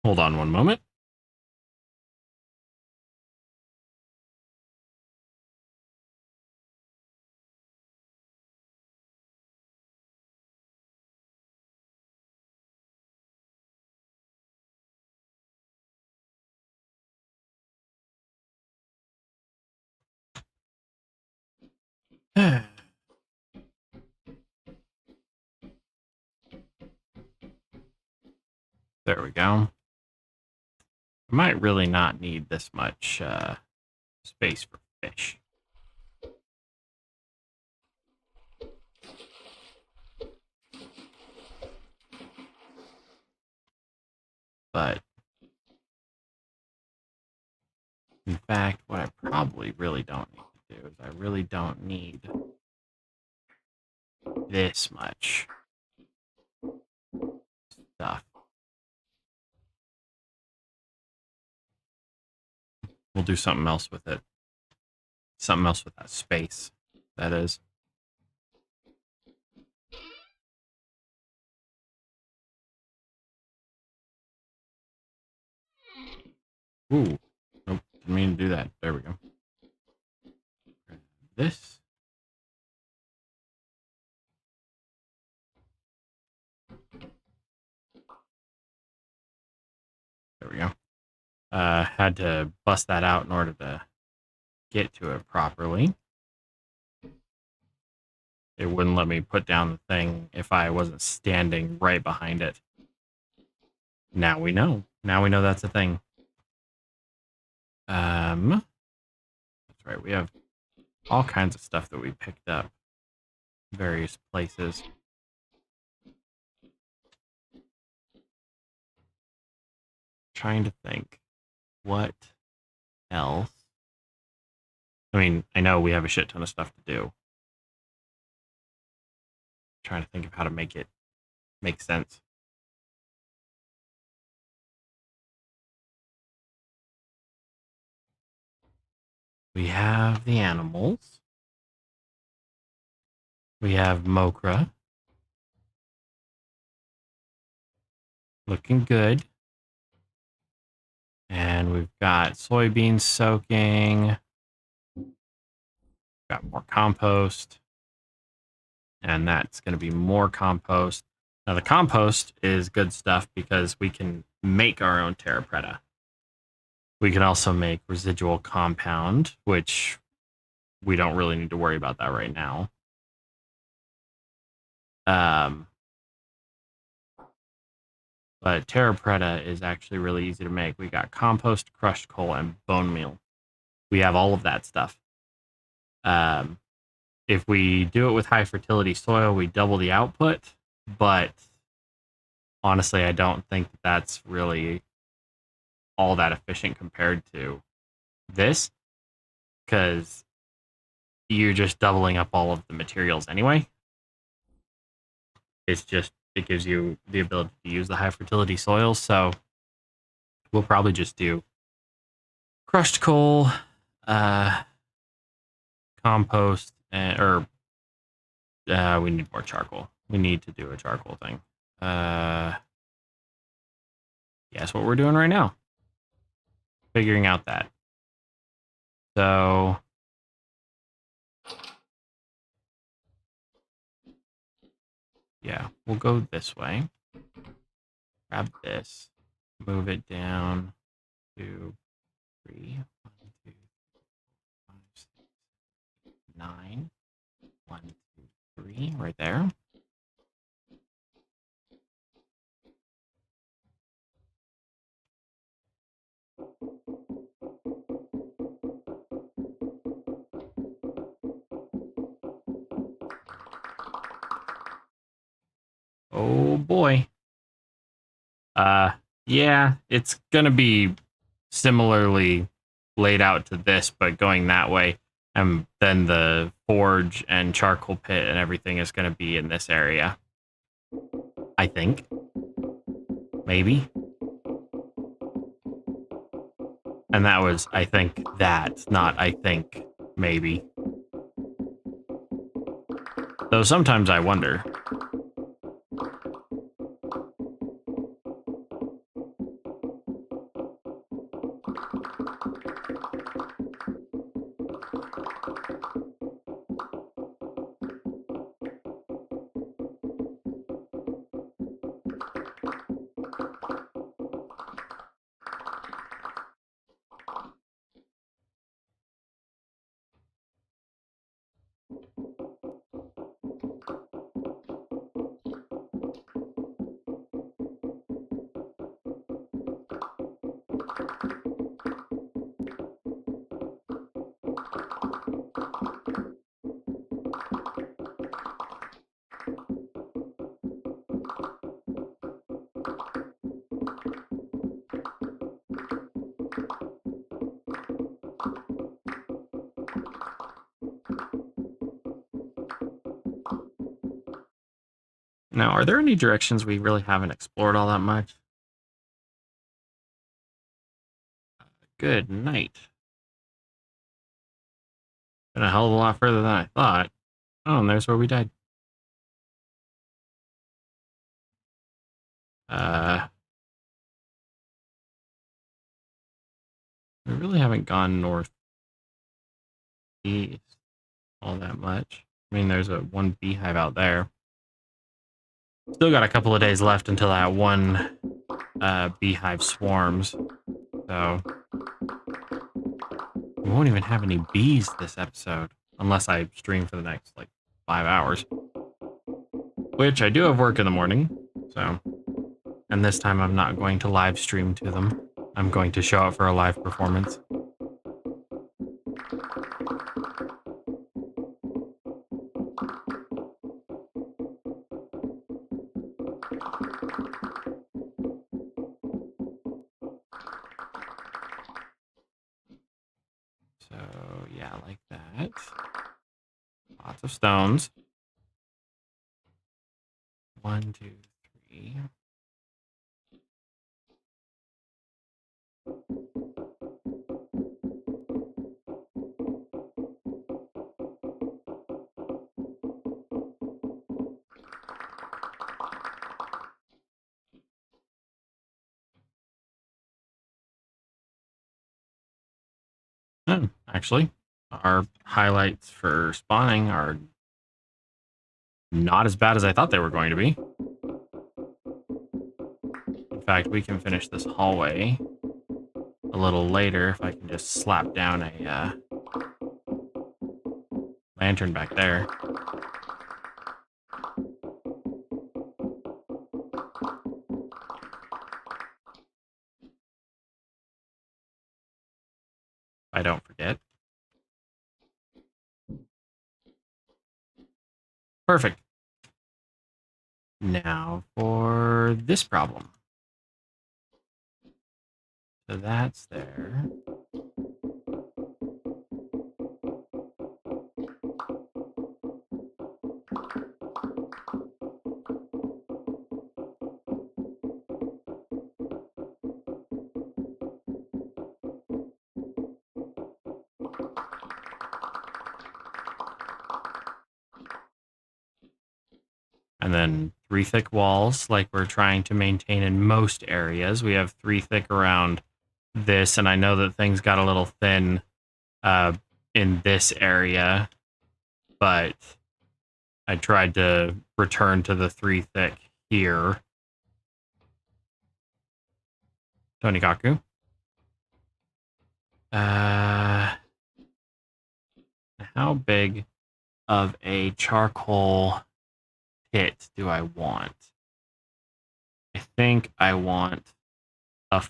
Hold on one moment. There we go. I might really not need this much space for fish. But in fact, what I probably really don't need to do is I really don't need this much stuff. We'll do something else with it. Something else with that space, that is. Ooh. Nope, didn't mean to do that. There we go. This. There we go. Had to bust that out in order to get to it properly. It wouldn't let me put down the thing if I wasn't standing right behind it. Now we know. Now we know that's a thing. That's right. We have all kinds of stuff that we picked up various places. Trying to think what else. I mean, I know we have a shit ton of stuff to do. Trying to think of how to make it make sense. We have the animals. We have Mokra. Looking good. And we've got soybeans soaking. Got more compost. And that's going to be more compost. Now, the compost is good stuff because we can make our own terra preta. We can also make residual compound, which we don't really need to worry about that right now. But terra preta is actually really easy to make. We got compost, crushed coal, and bone meal. We have all of that stuff. If we do it with high fertility soil, we double the output. But honestly, I don't think that's really all that efficient compared to this, because you're just doubling up all of the materials anyway. It gives you the ability to use the high fertility soils. So we'll probably just do crushed coal, compost, or we need more charcoal. We need to do a charcoal thing. Yeah, that's what we're doing right now. Figuring out that. So yeah, we'll go this way. Grab this, move it down to 3, 1, 2, 5, 6, 9, 1, 2, 3, right there. Oh boy. Yeah, it's gonna be similarly laid out to this, but going that way. And then the forge and charcoal pit and everything is gonna be in this area. I think. Maybe. And that was, I think, that, not I think, maybe. Though sometimes I wonder. Now, are there any directions we really haven't explored all that much? Good night. Been a hell of a lot further than I thought. Oh, and there's where we died. We really haven't gone northeast all that much. I mean, there's one beehive out there. Still got a couple of days left until that one beehive swarms. So we won't even have any bees this episode unless I stream for the next 5 hours, which I do have work in the morning. So, and this time I'm not going to live stream to them. I'm going to show up for a live performance. So yeah, like that. Lots of stones. 1, 2, 3. Oh, actually, our highlights for spawning are not as bad as I thought they were going to be. In fact, we can finish this hallway a little later if I can just slap down a lantern back there. I don't forget. Perfect. Now for this problem. So that's there. And then 3 thick walls, like we're trying to maintain in most areas. We have 3 thick around this, and I know that things got a little thin in this area, but I tried to return to the 3 thick here. Tonikaku. How big of a charcoal pit do I want? I think I want a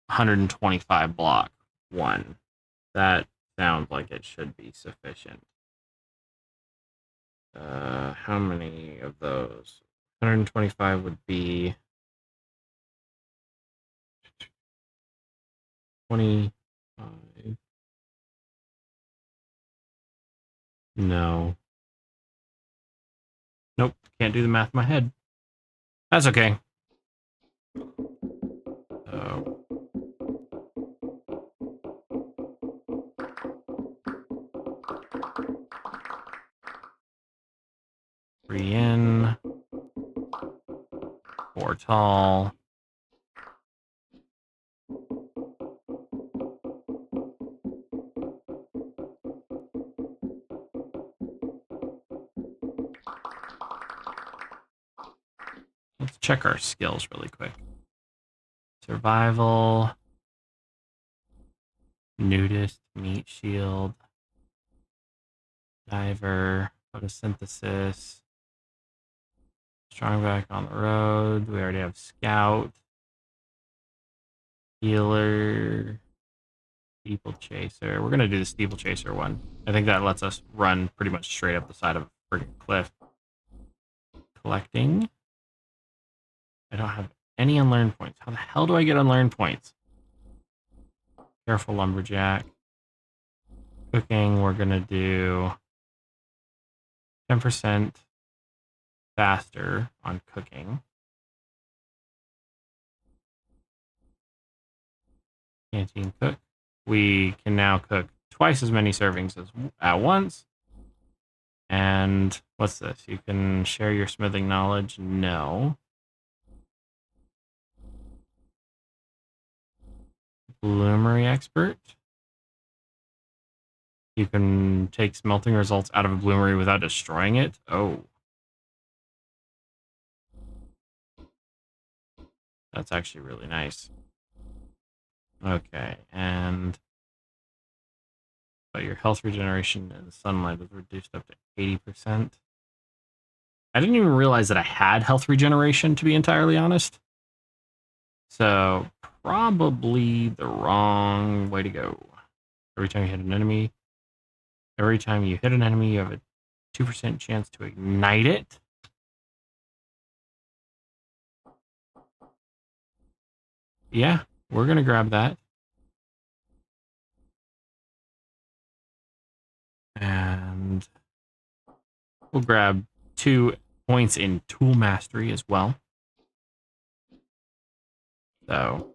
125 block one. That sounds like it should be sufficient. How many of those? 125 would be 25. No. Nope, can't do the math in my head. That's okay. So 3 in, 4 tall. Let's check our skills really quick. Survival, nudist, meat shield, diver, photosynthesis, strong back on the road. We already have scout, healer, steeplechaser. We're gonna do the steeplechaser one. I think that lets us run pretty much straight up the side of a freaking cliff. Collecting. I don't have any unlearned points. How the hell do I get unlearned points? Careful, lumberjack. Cooking, we're gonna do 10% faster on cooking. Canteen cook. We can now cook twice as many servings at once. And what's this? You can share your smithing knowledge. No. Bloomery expert. You can take smelting results out of a bloomery without destroying it. Oh. That's actually really nice. Okay, and but your health regeneration in the sunlight is reduced up to 80%. I didn't even realize that I had health regeneration, to be entirely honest. So probably the wrong way to go. Every time you hit an enemy, you have a 2% chance to ignite it. Yeah, we're going to grab that. And we'll grab 2 points in tool mastery as well. So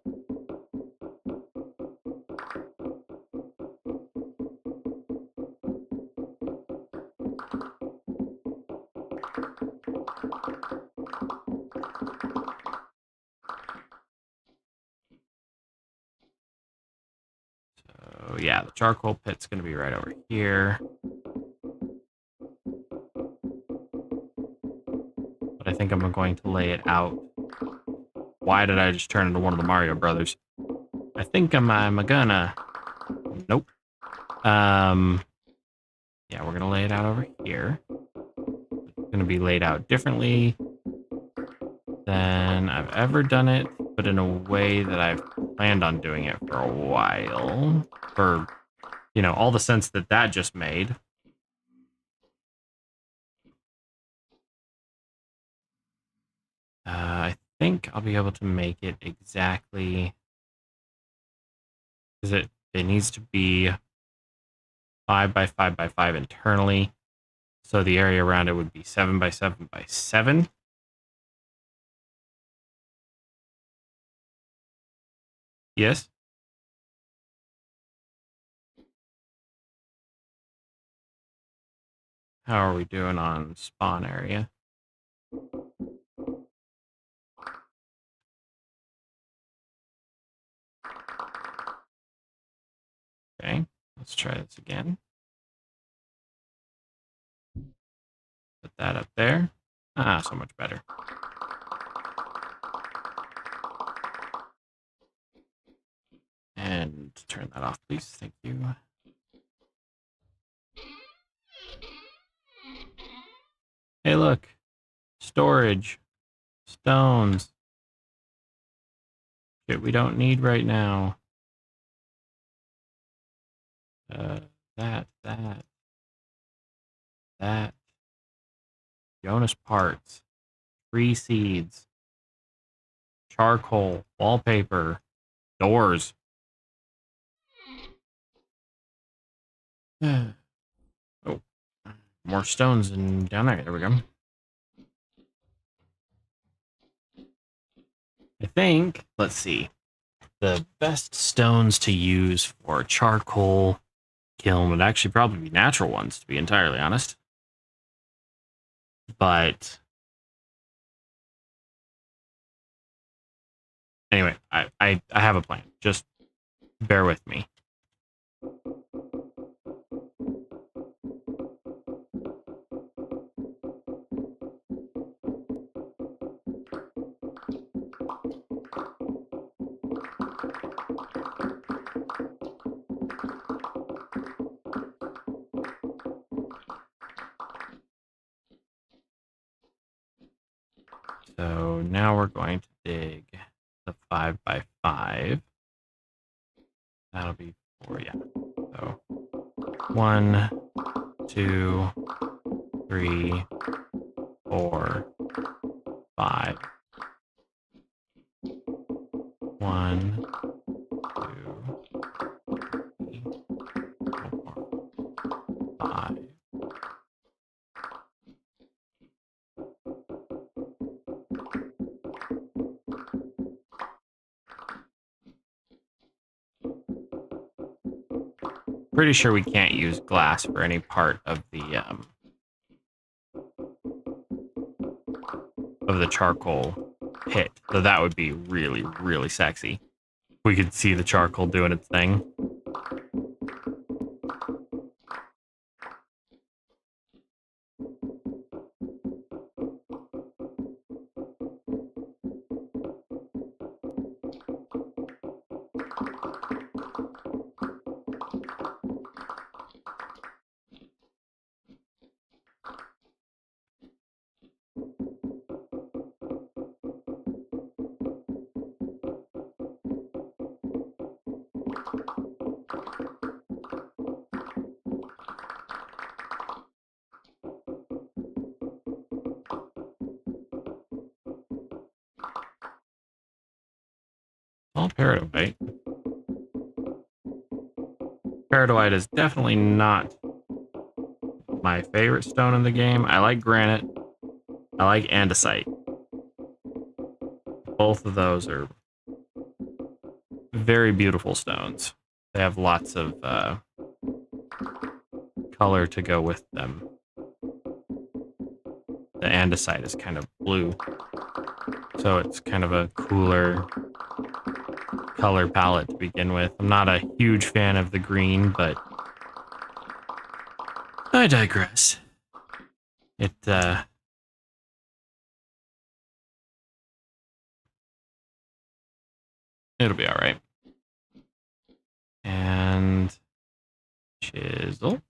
yeah, the charcoal pit's going to be right over here. But I think I'm going to lay it out. Why did I just turn into one of the Mario Brothers? I think I'm gonna... Nope. Yeah, we're going to lay it out over here. It's going to be laid out differently than I've ever done it, but in a way that I've planned on doing it for a while. For you know, all the sense that that just made. I think I'll be able to make it exactly, because it needs to be 5 by 5 by 5 internally. So the area around it would be 7 by 7 by 7. Yes. How are we doing on spawn area? Okay, let's try this again. Put that up there. Ah, so much better. And turn that off, please. Thank you. Hey, look. Storage. Stones. Shit we don't need right now. That. Jonas parts. Tree seeds. Charcoal. Wallpaper. Doors. Oh, more stones and down there. There we go. I think, let's see, the best stones to use for charcoal kiln would actually probably be natural ones, to be entirely honest. But anyway, I have a plan. Just bear with me. So now we're going to dig the 5 by 5. That'll be 4, yeah. So 1, 2, 3, 4, 5. 1, 2, 3, 4, 5. Pretty sure we can't use glass for any part of the charcoal pit. So that would be really, really sexy. We could see the charcoal doing its thing. All peridotite. Peridotite is definitely not my favorite stone in the game. I like granite. I like andesite. Both of those are very beautiful stones. They have lots of color to go with them. The andesite is kind of blue, so it's kind of a cooler color palette to begin with. I'm not a huge fan of the green, but I digress. It'll be all right. And chisel,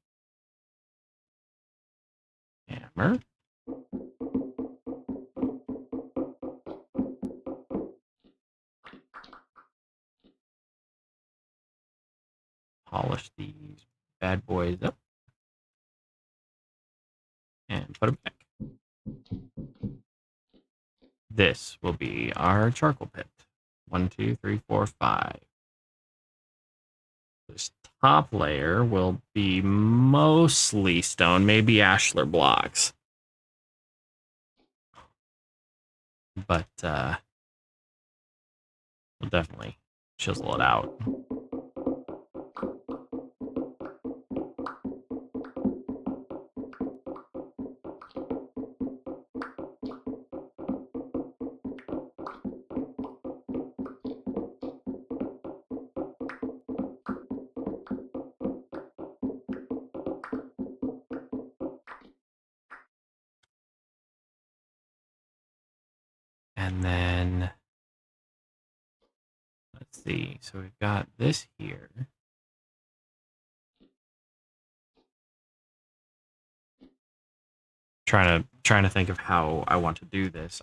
hammer, polish these bad boys up. And put it back. This will be our charcoal pit. 1, 2, 3, 4, 5. This top layer will be mostly stone, maybe ashlar blocks. But we'll definitely chisel it out. And then, let's see. So we've got this here. Trying to think of how I want to do this.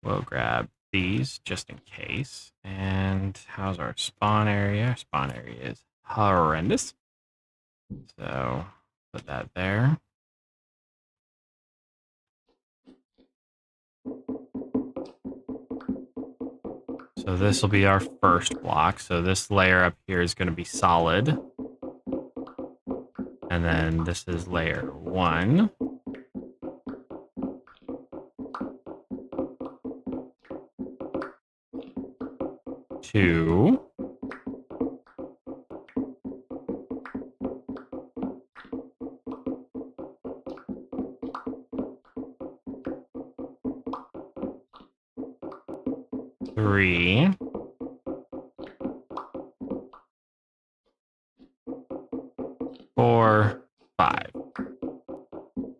We'll grab these just in case. And how's our spawn area? Our spawn area is horrendous. So put that there. So this will be our first block. So this layer up here is going to be solid. And then this is layer 1. Two. Three. 4, 5.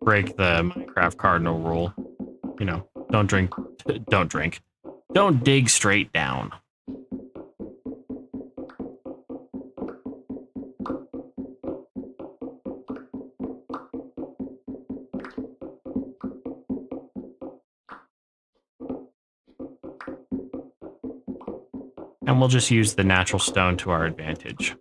Break the Minecraft cardinal rule. You know, don't drink. Don't dig straight down. And we'll just use the natural stone to our advantage.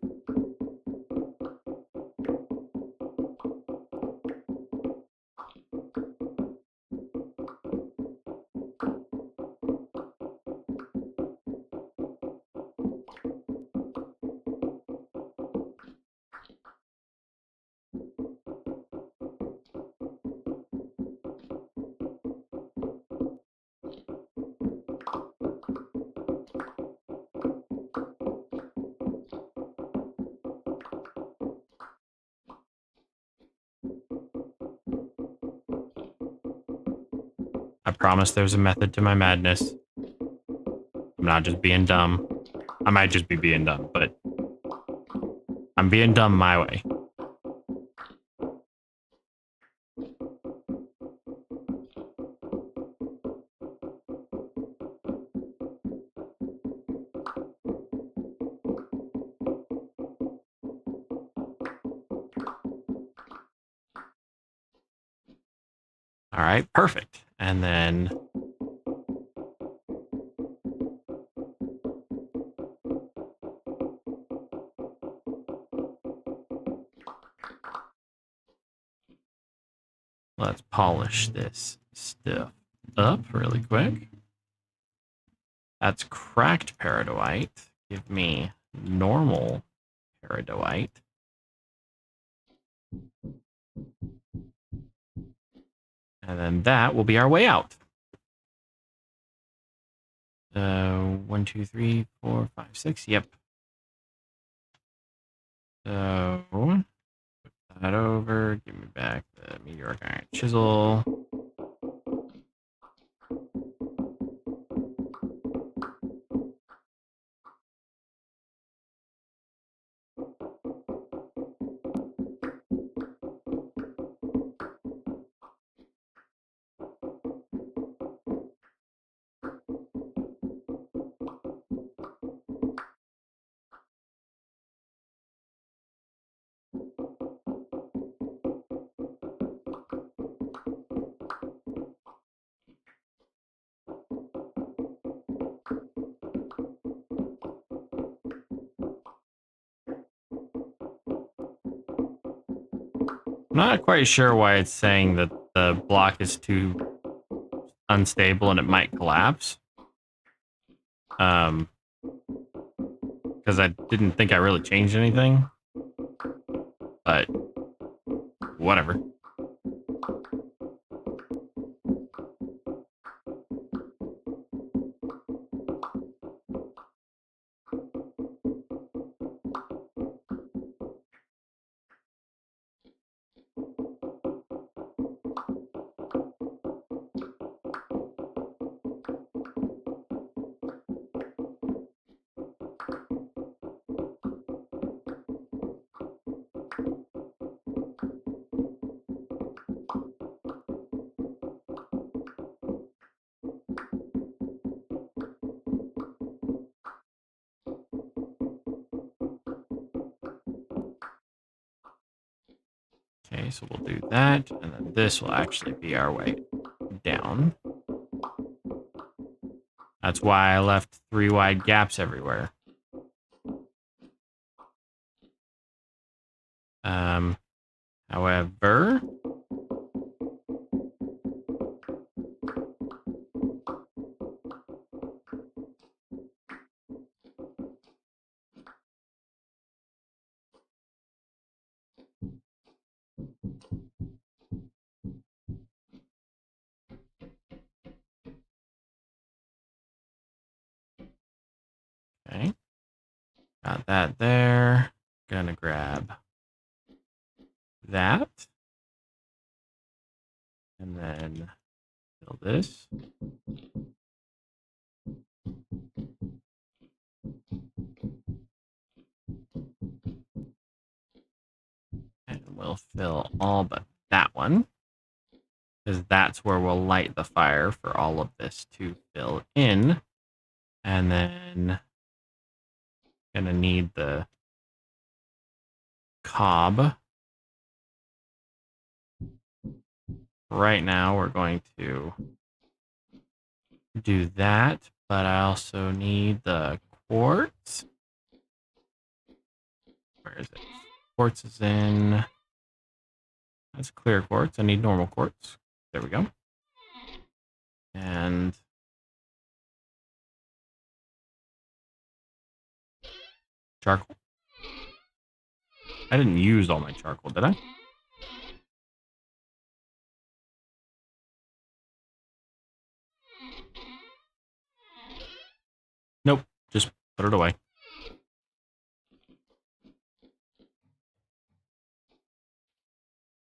I promise there's a method to my madness. I'm not just being dumb. I might just be being dumb, but I'm being dumb my way. All right, perfect. And then let's polish this stuff up really quick. That's cracked peridotite. Give me normal peridotite. And then that will be our way out. 1, 2, 3, 4, 5, 6. Yep. So put that over. Give me back the meteoric iron chisel. I'm not quite sure why it's saying that the block is too unstable and it might collapse. Because I didn't think I really changed anything. But whatever. Okay, so we'll do that, and then this will actually be our way down. That's why I left 3 wide gaps everywhere. However, okay, got that there. Gonna grab that, and then fill this. And we'll fill all but that one, because that's where we'll light the fire for all of this to fill in. And then gonna need the cob. Right now we're going to do that, but I also need the quartz. Where is it? Quartz is in... That's clear quartz. I need normal quartz. There we go. And charcoal. I didn't use all my charcoal, did I? Nope. Just put it away.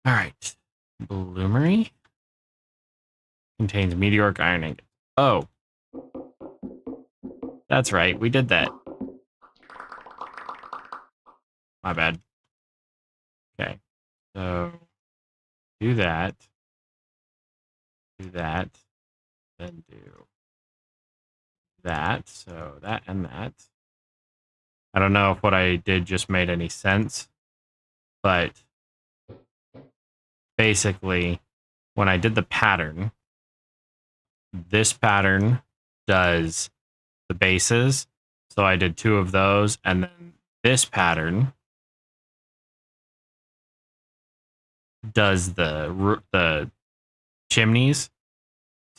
All right. Bloomery contains meteoric iron ingot. Oh. That's right. We did that. My bad. Okay. So do that. Do that. Then do that. So that and that. I don't know if what I did just made any sense, but basically, when I did the pattern, this pattern does the bases. So I did 2 of those, and then this pattern does the chimneys.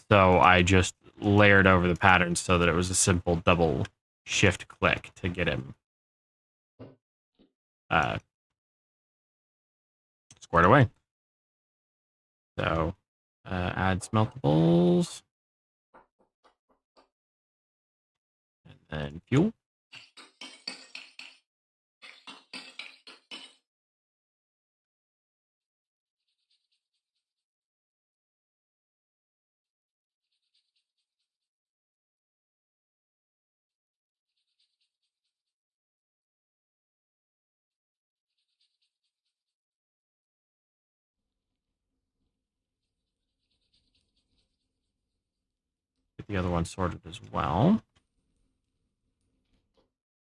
So I just layered over the pattern so that it was a simple double shift click to get him squared away. So add smeltables. And then fuel. Get the other one sorted as well.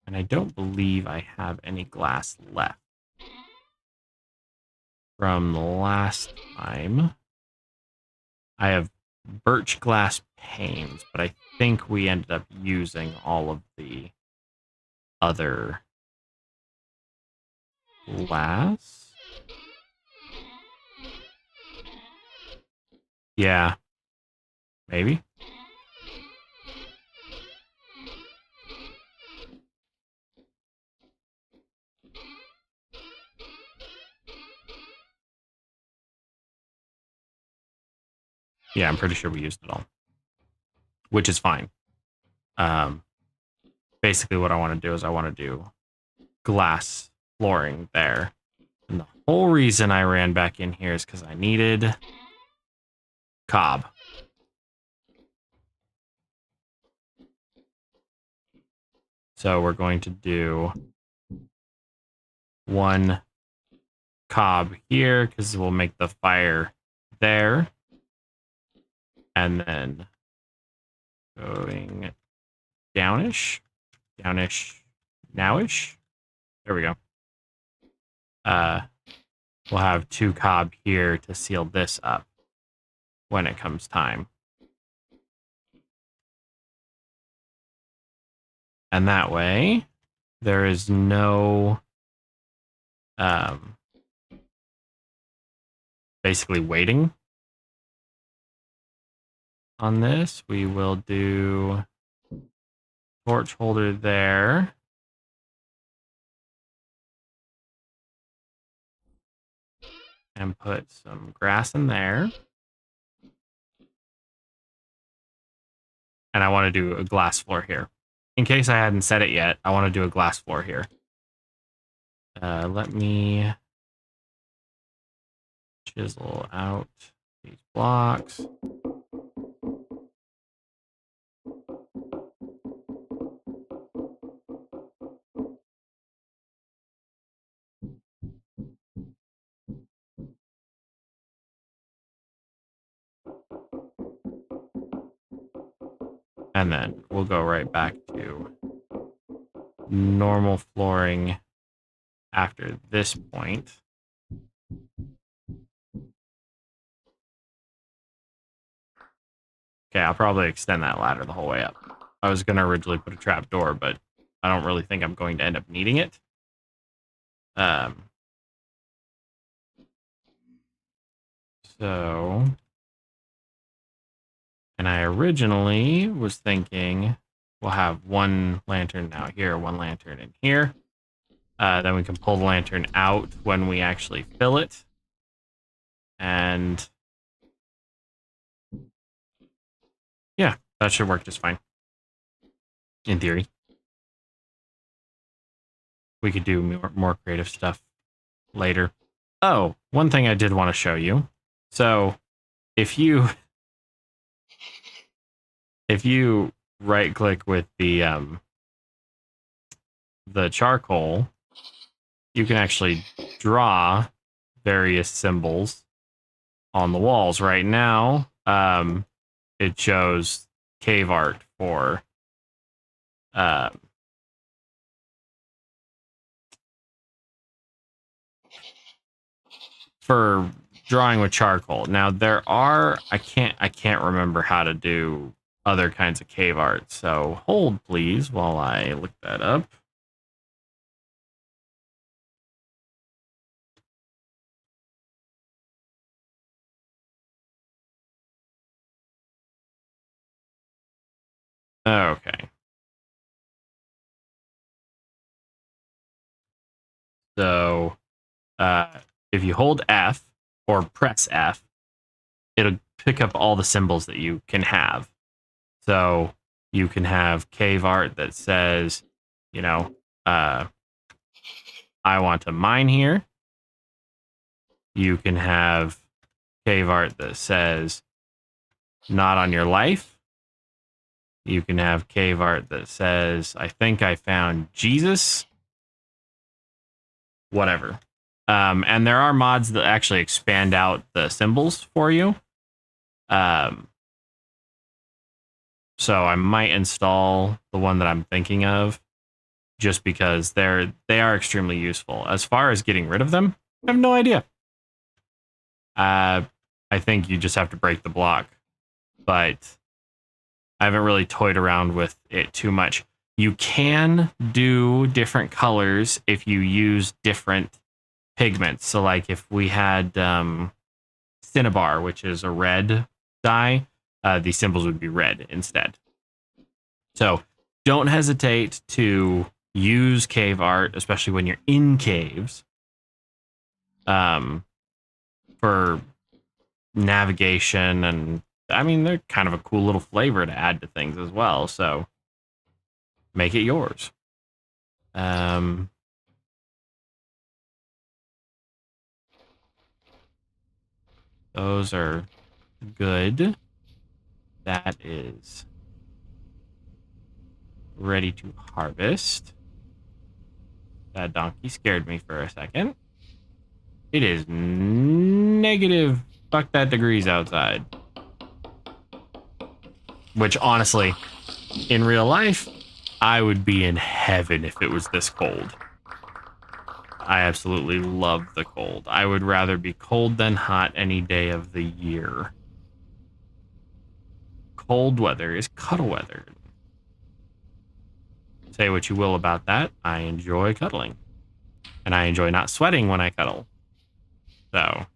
And I don't believe I have any glass left from the last time. I have birch glass panes, but I think we ended up using all of the other glass. Yeah. Maybe. Yeah, I'm pretty sure we used it all, which is fine. Basically what I want to do is I want to do glass flooring there. And the whole reason I ran back in here is because I needed cob. So we're going to do one cob here because we'll make the fire there. And then going downish, nowish. There we go. We'll have 2 cob here to seal this up when it comes time. And that way, there is no basically waiting on this. We will do torch holder there. And put some grass in there. And I want to do a glass floor here. In case I hadn't said it yet, I want to do a glass floor here. Let me chisel out these blocks. And then we'll go right back to normal flooring after this point. Okay, I'll probably extend that ladder the whole way up. I was going to originally put a trap door, but I don't really think I'm going to end up needing it. So, and I originally was thinking we'll have 1 lantern now here, 1 lantern in here. Then we can pull the lantern out when we actually fill it. And yeah, that should work just fine. In theory. We could do more creative stuff later. Oh, one thing I did want to show you. So if you right click with the charcoal, you can actually draw various symbols on the walls. Right now, it shows cave art for drawing with charcoal. Now there are I can't remember how to do other kinds of cave art. So hold please while I look that up. Okay. So if you hold F or press F, it'll pick up all the symbols that you can have. So you can have cave art that says, you know, I want to mine here. You can have cave art that says, not on your life. You can have cave art that says, I think I found Jesus. Whatever. And there are mods that actually expand out the symbols for you. So I might install the one that I'm thinking of just because they are extremely useful. As far as getting rid of them, I have no idea. I think you just have to break the block, but I haven't really toyed around with it too much. You can do different colors if you use different pigments. So like if we had Cinnabar, which is a red die, these symbols would be red instead. So don't hesitate to use cave art, especially when you're in caves, for navigation. And I mean, they're kind of a cool little flavor to add to things as well. So make it yours. Those are good. That is ready to harvest. That donkey scared me for a second. It is negative fuck that degrees outside. Which honestly, in real life, I would be in heaven if it was this cold. I absolutely love the cold. I would rather be cold than hot any day of the year. Cold weather is cuddle weather. Say what you will about that. I enjoy cuddling. And I enjoy not sweating when I cuddle. So.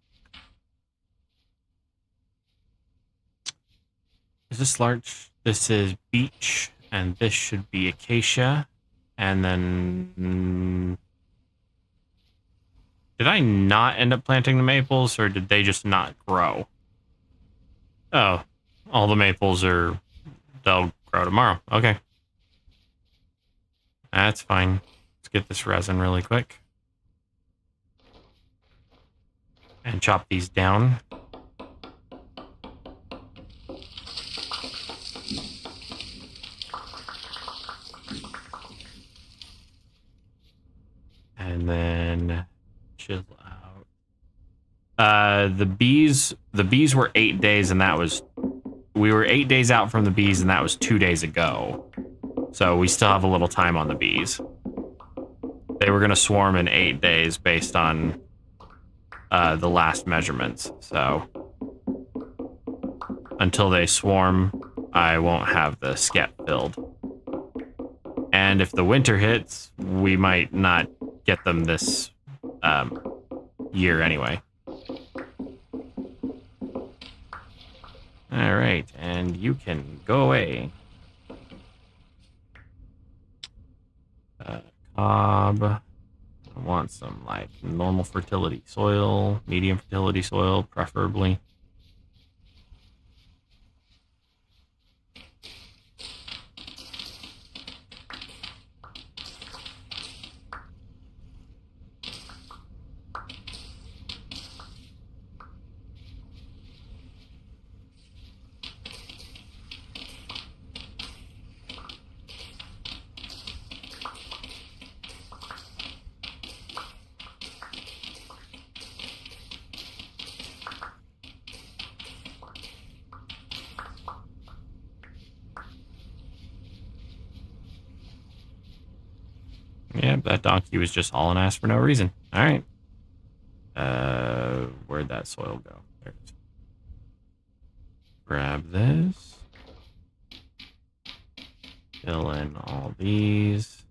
Is this larch? This is beech. And this should be acacia. And then... Did I not end up planting the maples, or did they just not grow? Oh, all the maples are... They'll grow tomorrow. Okay. That's fine. Let's get this resin really quick. And chop these down. And then chill out. The bees were 8 days, and that was... We were 8 days out from the bees, and that was 2 days ago. So we still have a little time on the bees. They were going to swarm in 8 days based on the last measurements. So until they swarm, I won't have the skep filled. And if the winter hits, we might not get them this year anyway. All right, and you can go away. Cob. I want some like normal fertility soil, medium fertility soil, preferably. Yeah, that donkey was just hauling ass for no reason. All right. Where'd that soil go? There it is. Grab this. Fill in all these.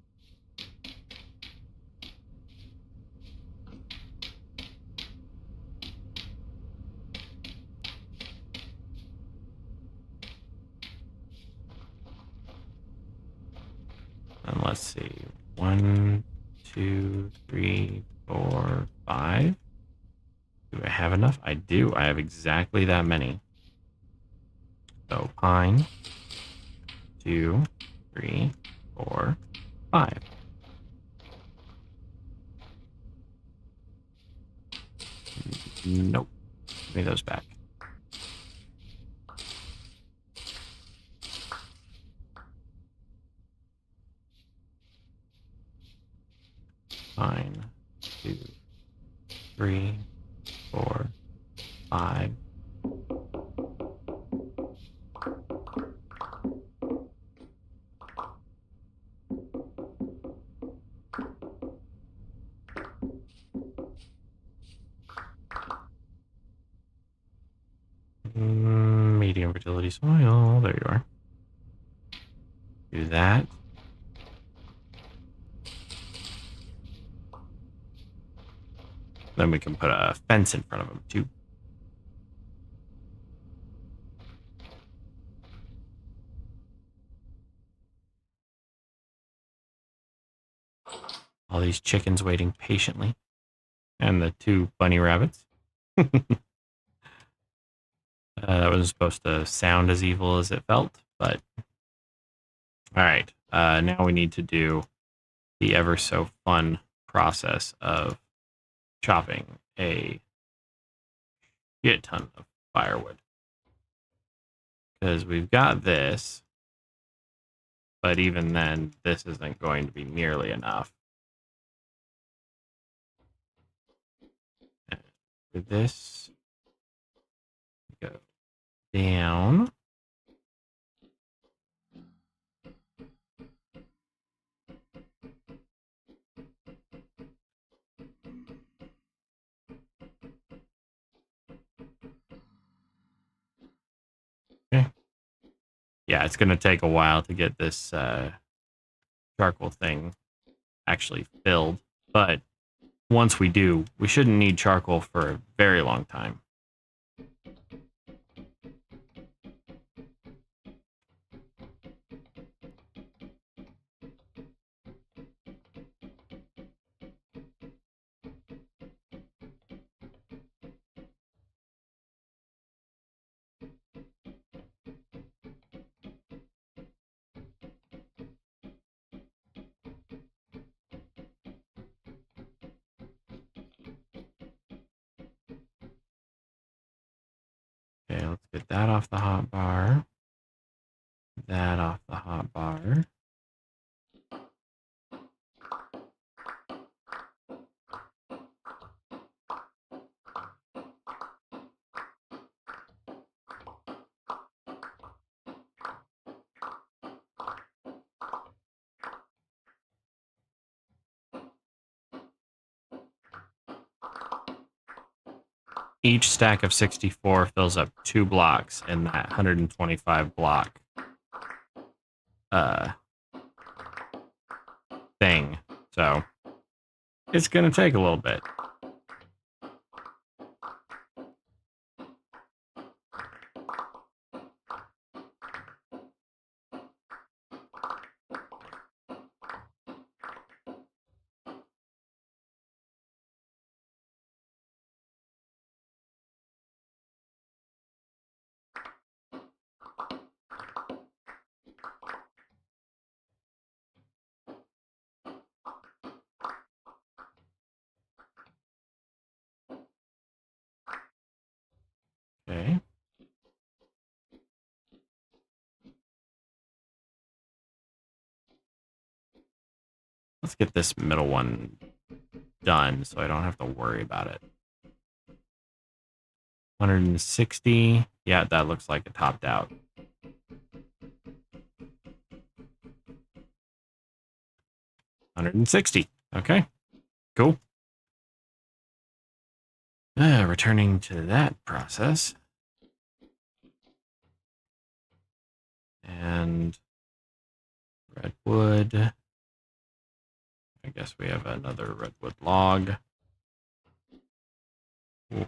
And let's see. 1, 2, 3, 4, 5. Do I have enough? I do. I have exactly that many. So pine. 2, 3, 4, 5. Nope. Give me those back. Fine. 2, 3, 4, 5. Medium fertility soil. There you are. Do that. Then we can put a fence in front of them too. All these chickens waiting patiently. And the 2 bunny rabbits. That wasn't supposed to sound as evil as it felt, but... Alright, now we need to do the ever so fun process of chopping a shit ton of firewood. Because we've got this, but even then, this isn't going to be nearly enough. And for this, go down. Okay. Yeah, it's going to take a while to get this charcoal thing actually filled, but once we do, we shouldn't need charcoal for a very long time. Okay, let's get that off the hot bar. That off the hot bar. Each stack of 64 fills up 2 blocks in that 125 block thing. So it's going to take a little bit. Okay. Let's get this middle one done so I don't have to worry about it. 160. Yeah, that looks like it topped out. 160. Okay, cool. Returning to that process. And redwood. I guess we have another redwood log. Ooh.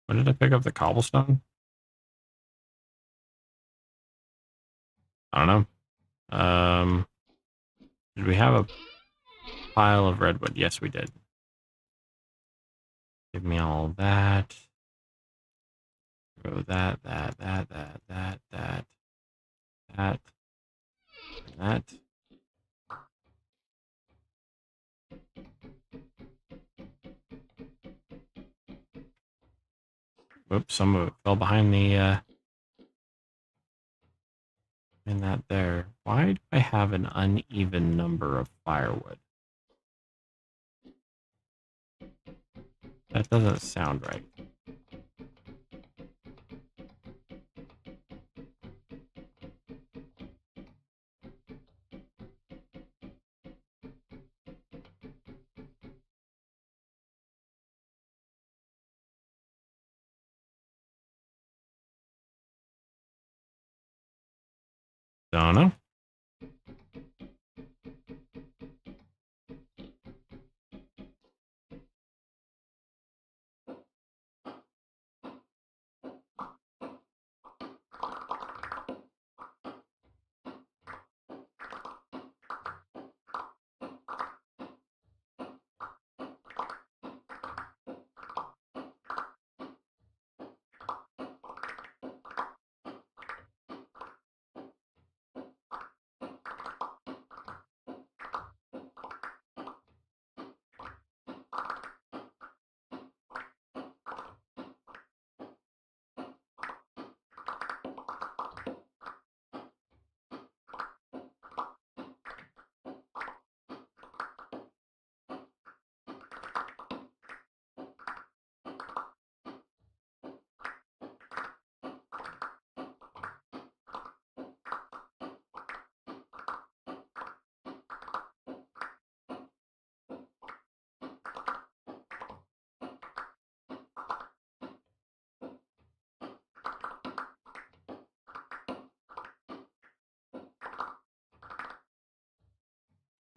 When did I pick up the cobblestone? I don't know. Did we have a pile of redwood? Yes, we did. Give me all that. Go that, and that. Whoops, some of it fell behind the, in that there. Why do I have an uneven number of firewood? That doesn't sound right. Don't know.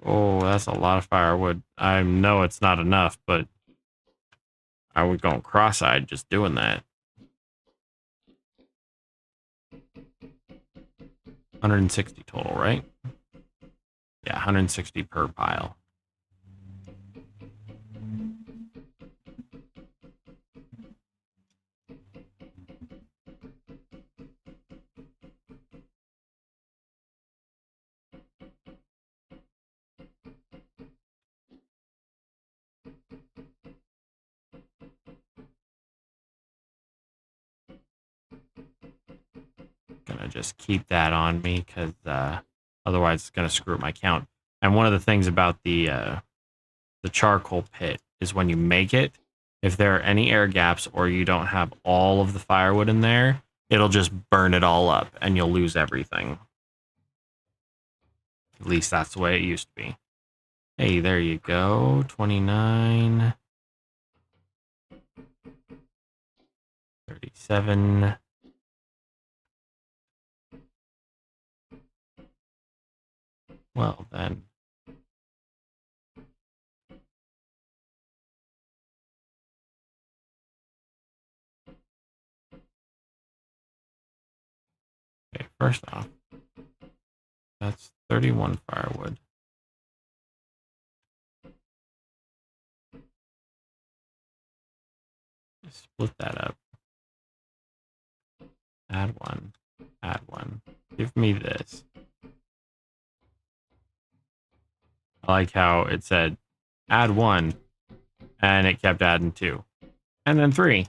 Oh, that's a lot of firewood. I know it's not enough, but I would go cross-eyed just doing that. 160 total, right? Yeah, 160 per pile. Gonna just keep that on me because otherwise it's gonna screw up my count. And one of the things about the charcoal pit is when you make it, if there are any air gaps or you don't have all of the firewood in there, it'll just burn it all up and you'll lose everything. At least that's the way it used to be. Hey, there you go. 29. 37. Well, then. Okay, first off, that's 31 firewood. Split that up. Add one. Add one. Give me this. I like how it said add one, and it kept adding two. And then three.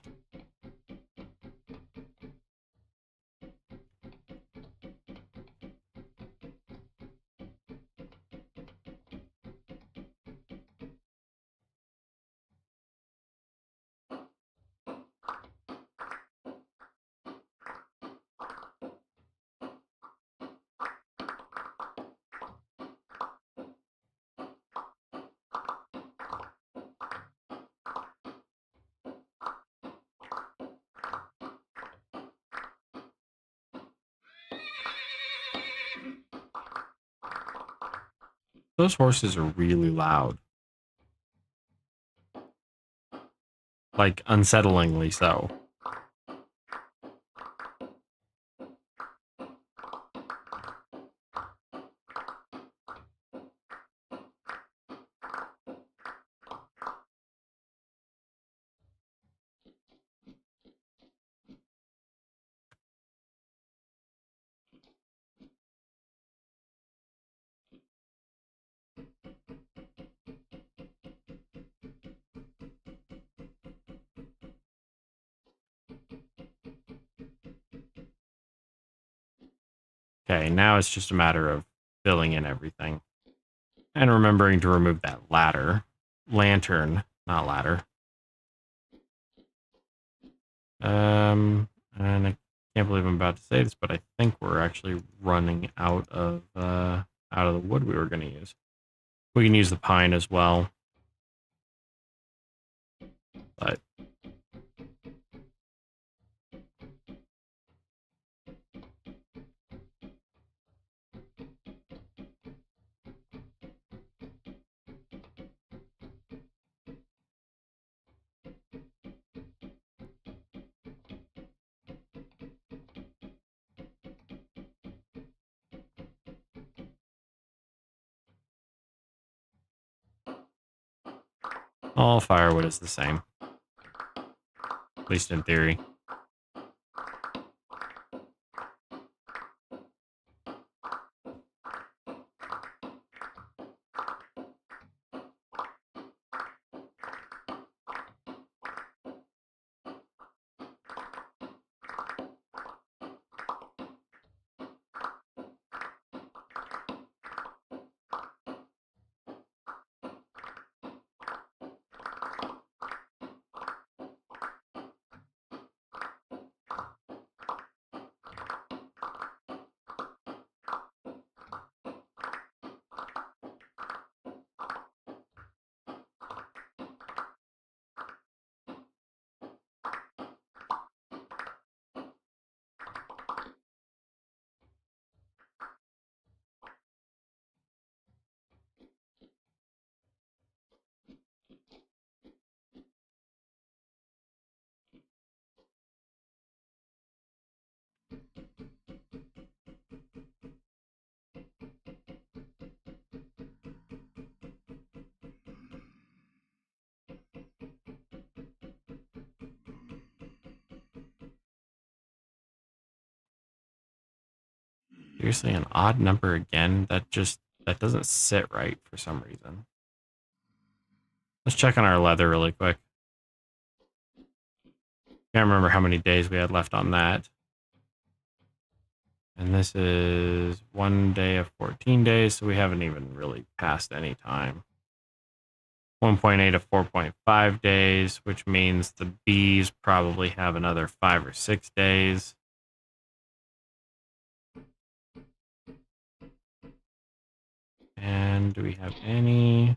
Those horses are really loud. Like, unsettlingly so. Okay, now it's just a matter of filling in everything. And remembering to remove that lantern, not ladder. And I can't believe I'm about to say this, but I think we're actually running out of the wood we were going to use. We can use the pine as well, but all firewood is the same, at least in theory. Seriously, an odd number again? That doesn't sit right for some reason. Let's check on our leather really quick. Can't remember how many days we had left on that. And this is 1 day of 14 days, so we haven't even really passed any time. 1.8 of 4.5 days, which means the bees probably have another 5 or 6 days. And do we have any?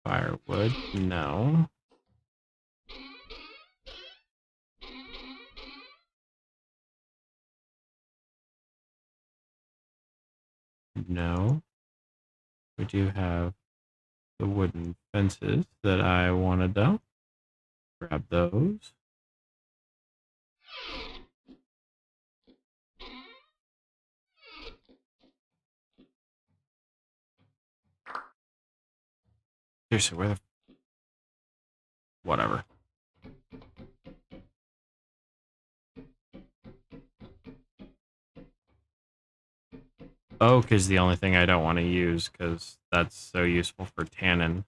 Firewood? No. No. We do have the wooden fences that I wanted though. Grab those. Seriously, where the... Whatever. Oak is the only thing I don't want to use because that's so useful for tannin.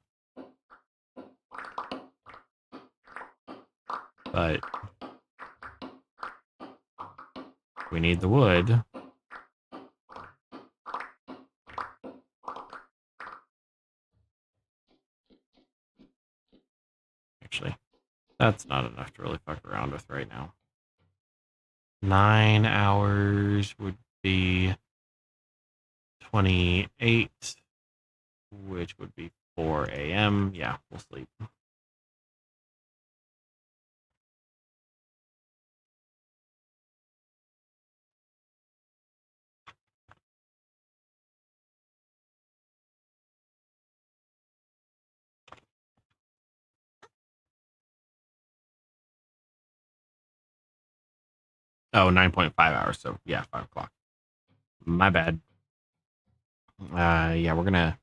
But we need the wood. Actually, that's not enough to really fuck around with right now. 9 hours would be 28, which would be 4 a.m. Yeah, we'll sleep. Oh, 9.5 hours. So yeah, 5 o'clock. My bad. Yeah, we're gonna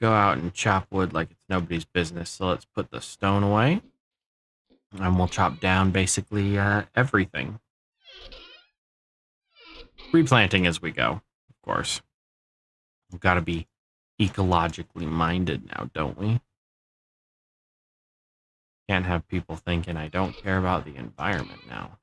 go out and chop wood like it's nobody's business. So let's put the stone away. And we'll chop down basically everything. Replanting as we go, of course. We've got to be ecologically minded now, don't we? Can't have people thinking I don't care about the environment now.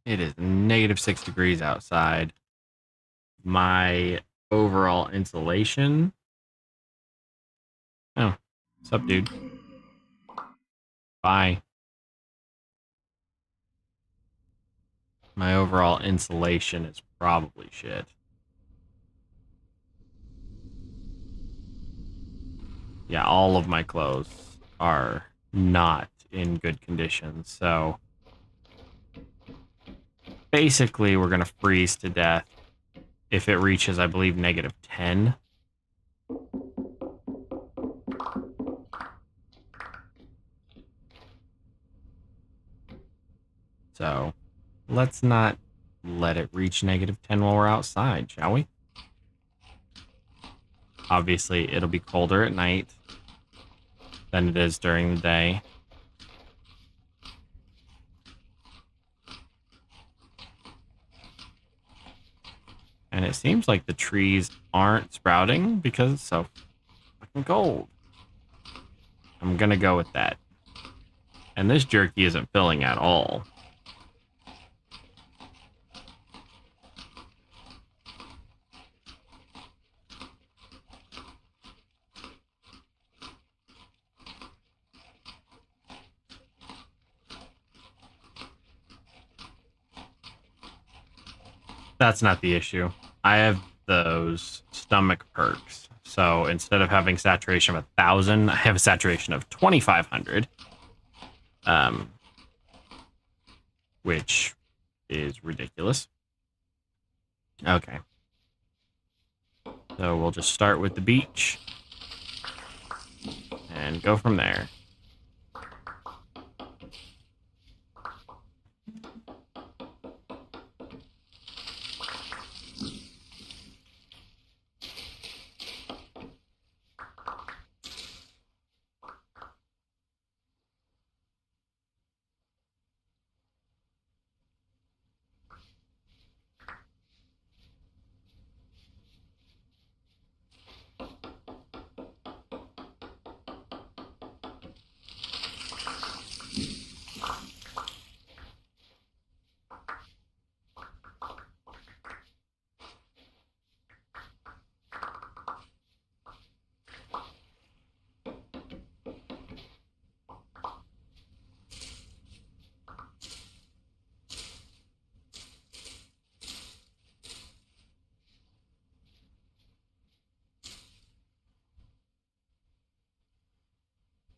It is -6 degrees outside. My overall insulation. Oh, what's up, dude? Bye. My overall insulation is probably shit. Yeah, all of my clothes are not in good condition. So basically, we're going to freeze to death if it reaches, I believe, -10. So let's not let it reach -10 while we're outside, shall we? Obviously, it'll be colder at night than it is during the day. And it seems like the trees aren't sprouting because it's so fucking cold. I'm gonna go with that. And this jerky isn't filling at all. That's not the issue. I have those stomach perks. So instead of having saturation of 1,000, I have a saturation of 2,500. Which is ridiculous. Okay. So we'll just start with the beach and go from there.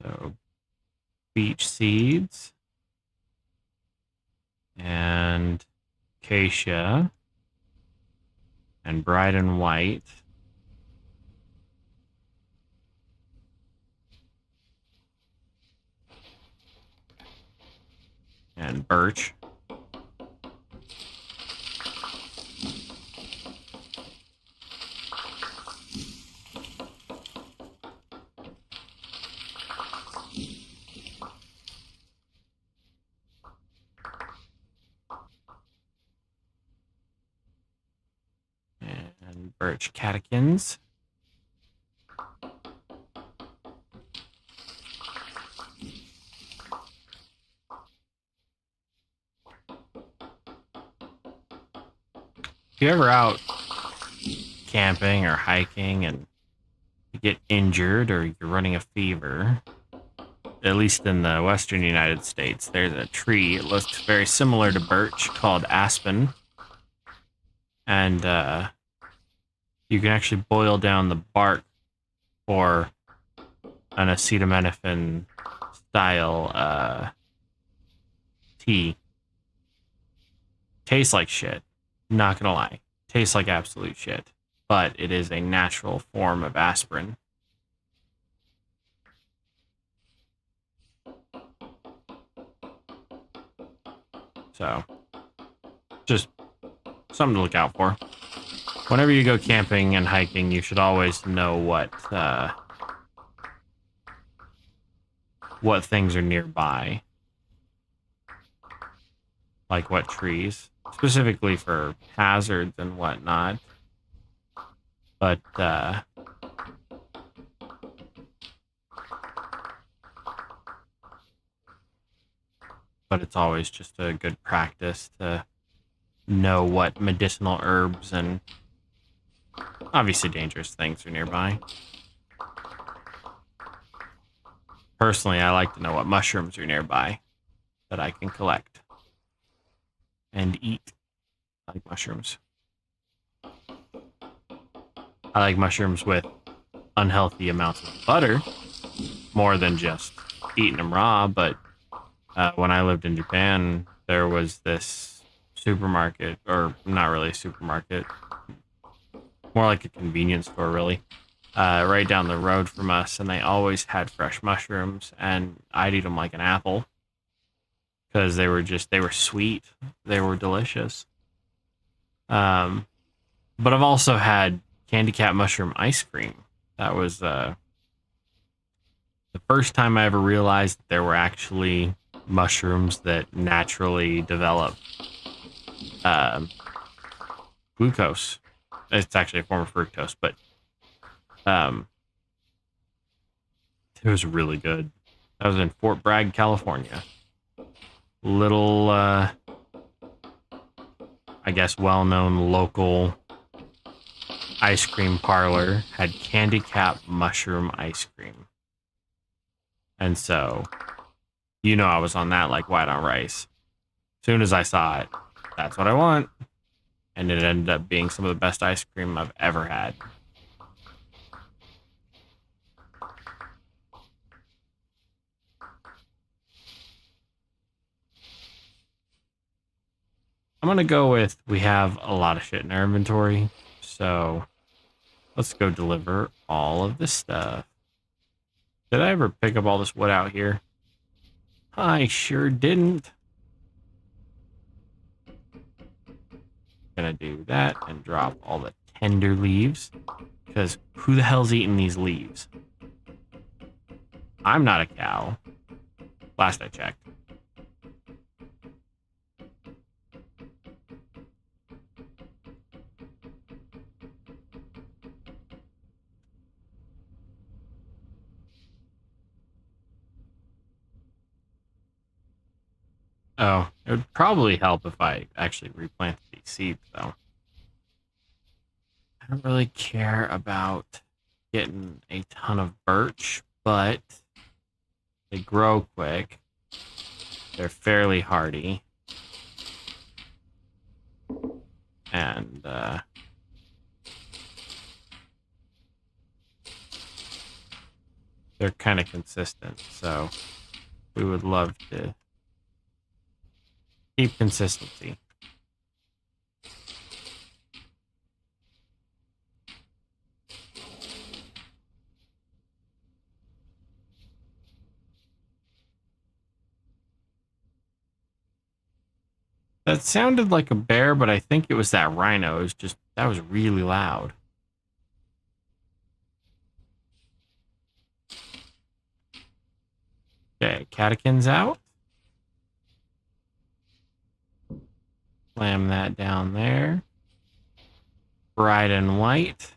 So beach seeds and acacia and bright and white. And birch. And birch catechins. If you're ever out camping or hiking and you get injured or you're running a fever, at least in the western United States, there's a tree. It looks very similar to birch called aspen. And you can actually boil down the bark for an acetaminophen style tea. Tastes like shit. Not gonna lie. Tastes like absolute shit. But it is a natural form of aspirin. So just something to look out for. Whenever you go camping and hiking, you should always know what things are nearby. Like what trees. Specifically for hazards and whatnot. But it's always just a good practice to know what medicinal herbs and obviously dangerous things are nearby. Personally, I like to know what mushrooms are nearby that I can collect and eat. I like mushrooms. I like mushrooms with unhealthy amounts of butter more than just eating them raw, but when I lived in Japan, there was this supermarket, or not really a supermarket, more like a convenience store, really, right down the road from us, and they always had fresh mushrooms, and I'd eat them like an apple because they were sweet, they were delicious. But I've also had candy cat mushroom ice cream. That was the first time I ever realized that there were actually mushrooms that naturally develop glucose. It's actually a form of fructose, but it was really good. That was in Fort Bragg, California. Little, I guess, well-known local ice cream parlor had candy cap mushroom ice cream. And so, I was on that like white on rice. As soon as I saw it, that's what I want. And it ended up being some of the best ice cream I've ever had. I'm going to go with we have a lot of shit in our inventory. So let's go deliver all of this stuff. Did I ever pick up all this wood out here? I sure didn't. Gonna do that and drop all the tender leaves, because who the hell's eating these leaves? I'm not a cow. Last I checked. Oh, it would probably help if I actually replanted these seeds, though. I don't really care about getting a ton of birch, but they grow quick. They're fairly hardy. And, they're kind of consistent, so we would love to keep consistency. That sounded like a bear, but I think it was that rhino. It was just, that was really loud. Okay, catechins out. Slam that down there. Bright and white.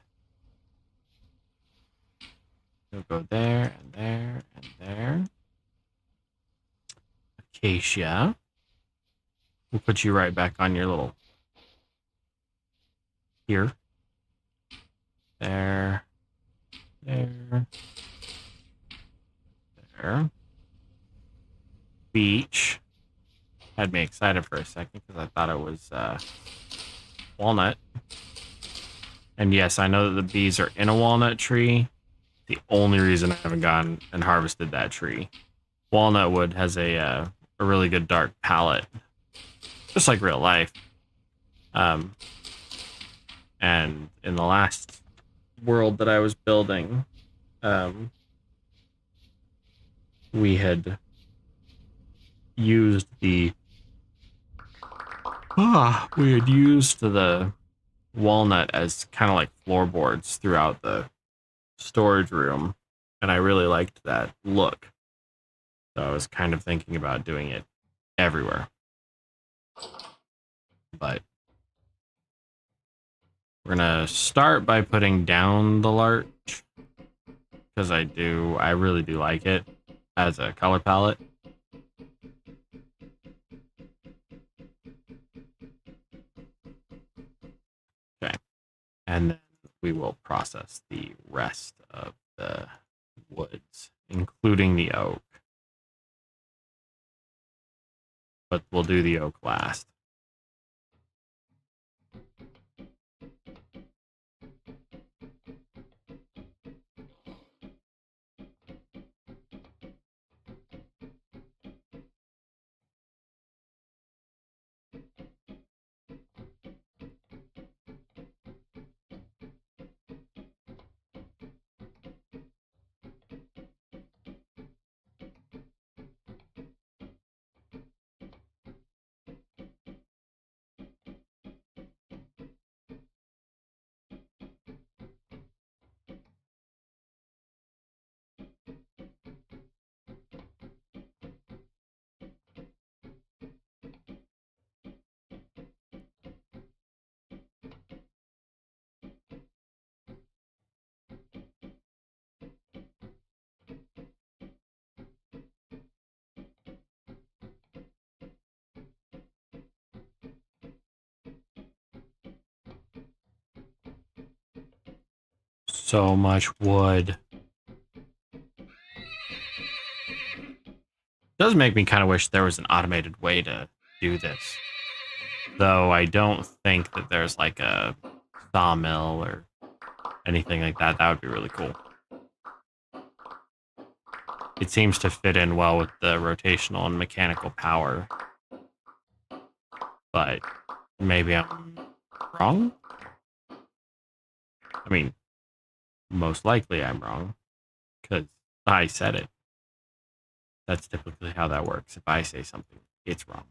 We'll go there and there and there. Acacia. We'll put you right back on your little... Here. There. There. There. Beech. Had me excited for a second because I thought it was walnut. And yes, I know that the bees are in a walnut tree. The only reason I haven't gone and harvested that tree. Walnut wood has a really good dark palette, just like real life. And in the last world that I was building, we had used the We had used the walnut as kind of like floorboards throughout the storage room, and I really liked that look. So I was kind of thinking about doing it everywhere. But we're gonna start by putting down the larch, because I really do like it as a color palette. Okay. And then we will process the rest of the woods, including the oak. But we'll do the oak last. So much wood. Does make me kind of wish there was an automated way to do this. Though I don't think that there's like a sawmill or anything like that. That would be really cool. It seems to fit in well with the rotational and mechanical power. But maybe I'm wrong? I mean, most likely I'm wrong, because I said it. That's typically how that works. If I say something, it's wrong.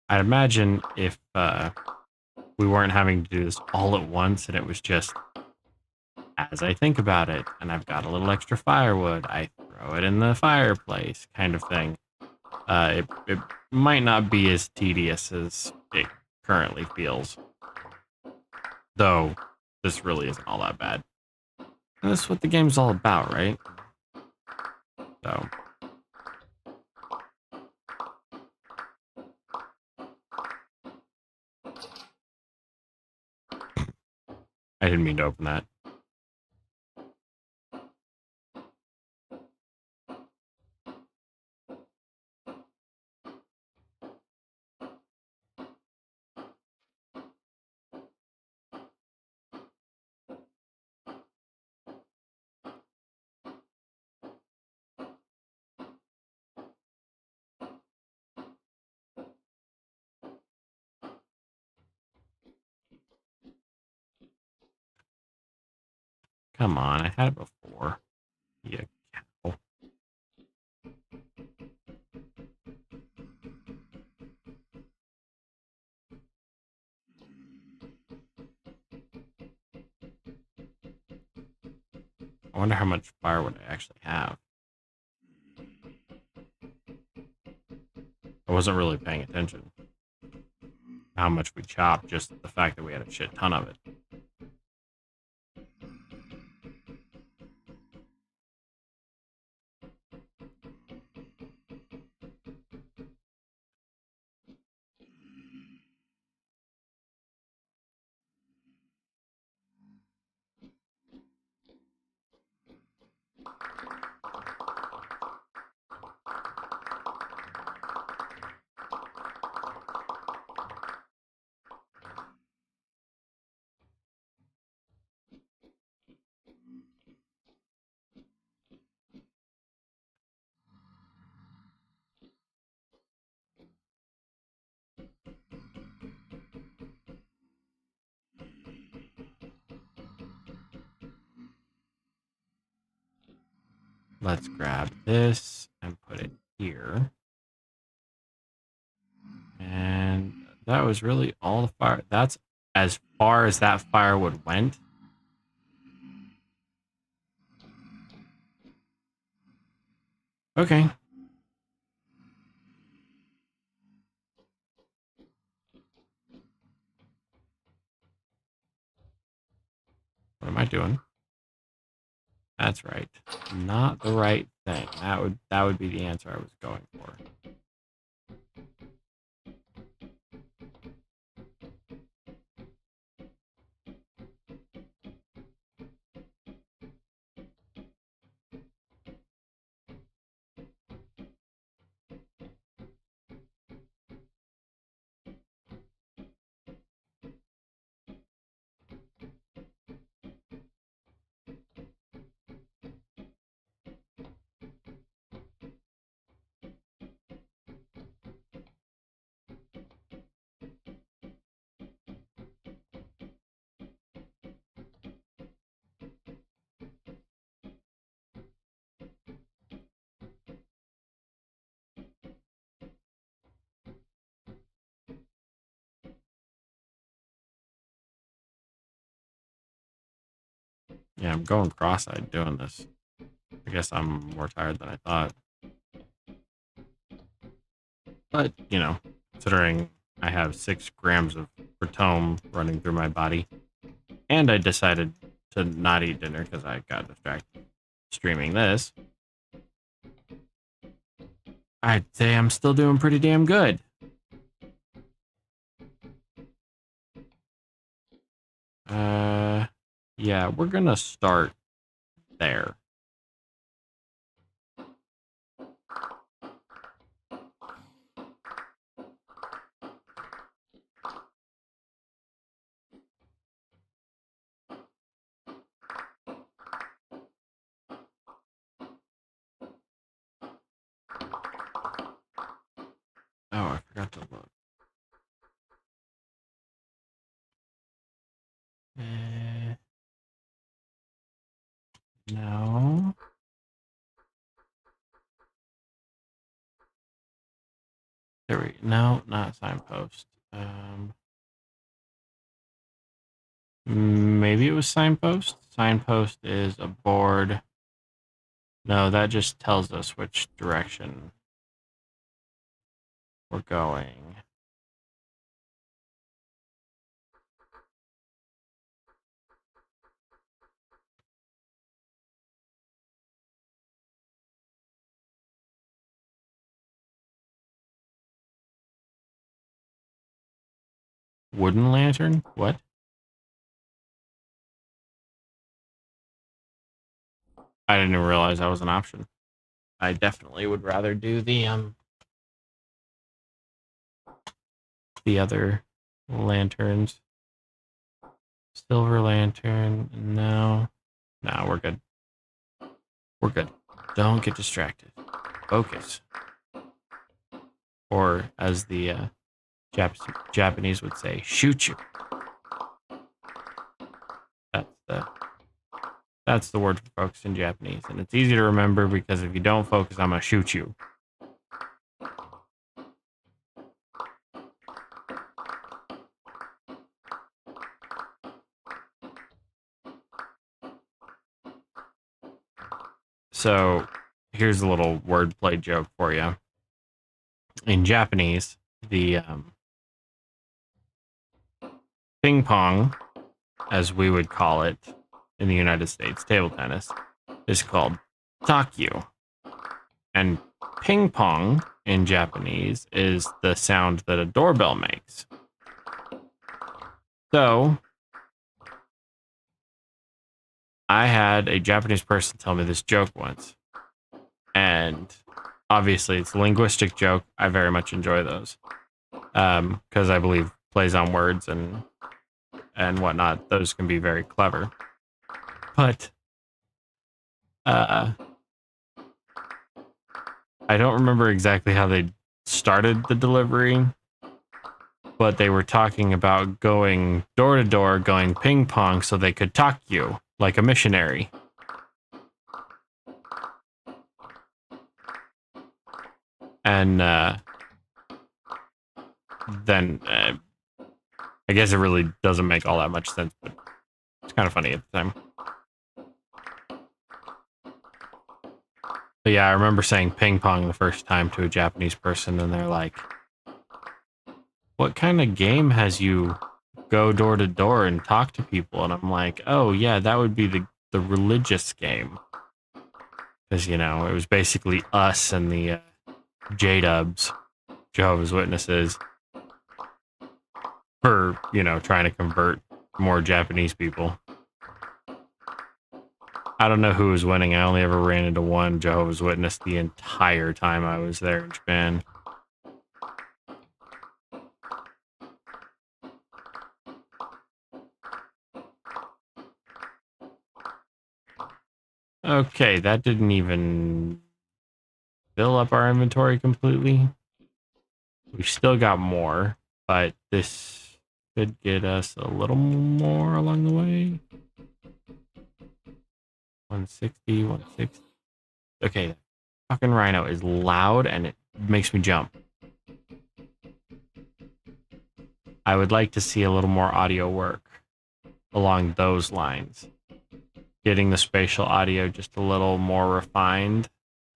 I'd imagine if we weren't having to do this all at once and it was just as I think about it and I've got a little extra firewood, I throw it in the fireplace kind of thing. It might not be as tedious as it currently feels. Though, this really isn't all that bad. And that's what the game's all about, right? So... I didn't mean to open that. Come on, I had it before. Yeah, cow. I wonder how much firewood I actually have. wasn't really paying attention how much we chopped, just the fact that we had a shit ton of it. Let's grab this and put it here. And that was really all the fire. That's as far as that firewood went. Okay. What am I doing? That's right. Not the right thing. That would be the answer I was going for. Yeah, I'm going cross-eyed doing this. I guess I'm more tired than I thought. But, you know, considering I have 6 grams of Kratom running through my body, and I decided to not eat dinner because I got distracted streaming this, I'd say I'm still doing pretty damn good. Yeah, we're gonna start there. Oh, I forgot to look. No. No, not signpost. Maybe it was signpost. Signpost is a board. No, that just tells us which direction we're going. Wooden lantern? What? I didn't even realize that was an option. I definitely would rather do the other lanterns. Silver lantern. No. No, we're good. We're good. Don't get distracted. Focus. Or as the Japanese would say, shoot you. That's the word for focus in Japanese, and it's easy to remember because if you don't focus, I'm gonna shoot you. So here's a little wordplay joke for you. in Japanese, the ping pong, as we would call it in the United States, table tennis, is called takyu. And ping pong in Japanese is the sound that a doorbell makes. So I had a Japanese person tell me this joke once. And obviously it's a linguistic joke. I very much enjoy those. Because I believe plays on words and whatnot, those can be very clever. But I don't remember exactly how they started the delivery, but they were talking about going door to door, going ping pong so they could talk you like a missionary. And then I guess it really doesn't make all that much sense, but it's kind of funny at the time. But yeah, I remember saying ping pong the first time to a Japanese person, and they're like, what kind of game has you go door to door and talk to people? And I'm like, oh yeah, that would be the religious game. Because, you know, it was basically us and the J-dubs, Jehovah's Witnesses, for, you know, trying to convert more Japanese people. I don't know who was winning. I only ever ran into one Jehovah's Witness the entire time I was there in Japan. Okay, that didn't even fill up our inventory completely. We've still got more, but this could get us a little more along the way. 160, 160. Okay, that fucking rhino is loud and it makes me jump. I would like to see a little more audio work along those lines. Getting the spatial audio just a little more refined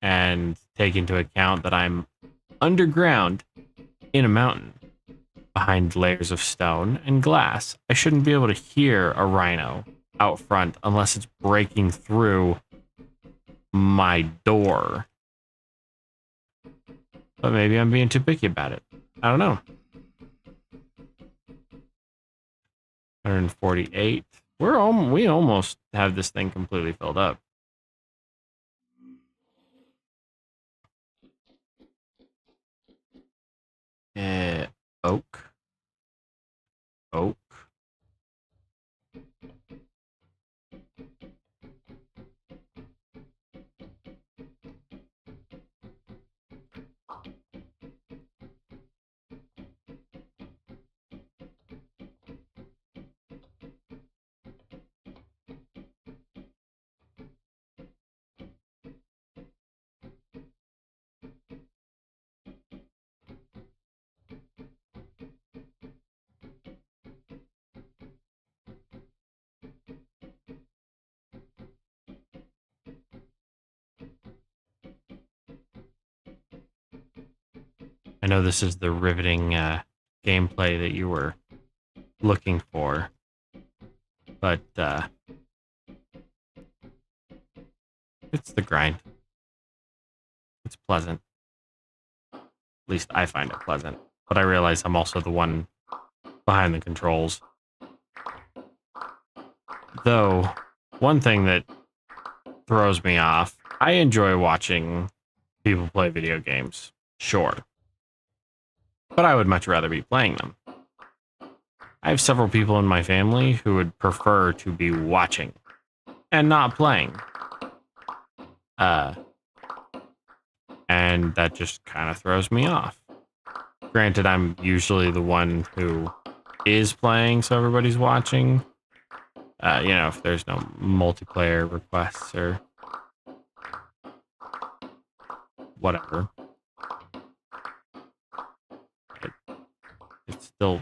and take into account that I'm underground in a mountain behind layers of stone and glass. I shouldn't be able to hear a rhino out front unless it's breaking through my door. But maybe I'm being too picky about it. I don't know. 148. We almost have this thing completely filled up. Oak. Oak. I know this is the riveting gameplay that you were looking for, but it's the grind. It's pleasant. At least I find it pleasant. But I realize I'm also the one behind the controls. Though, one thing that throws me off, I enjoy watching people play video games, sure. But I would much rather be playing them. I have several people in my family who would prefer to be watching and not playing. And that just kind of throws me off. Granted, I'm usually the one who is playing, so everybody's watching. You know, if there's no multiplayer requests or whatever. It's still,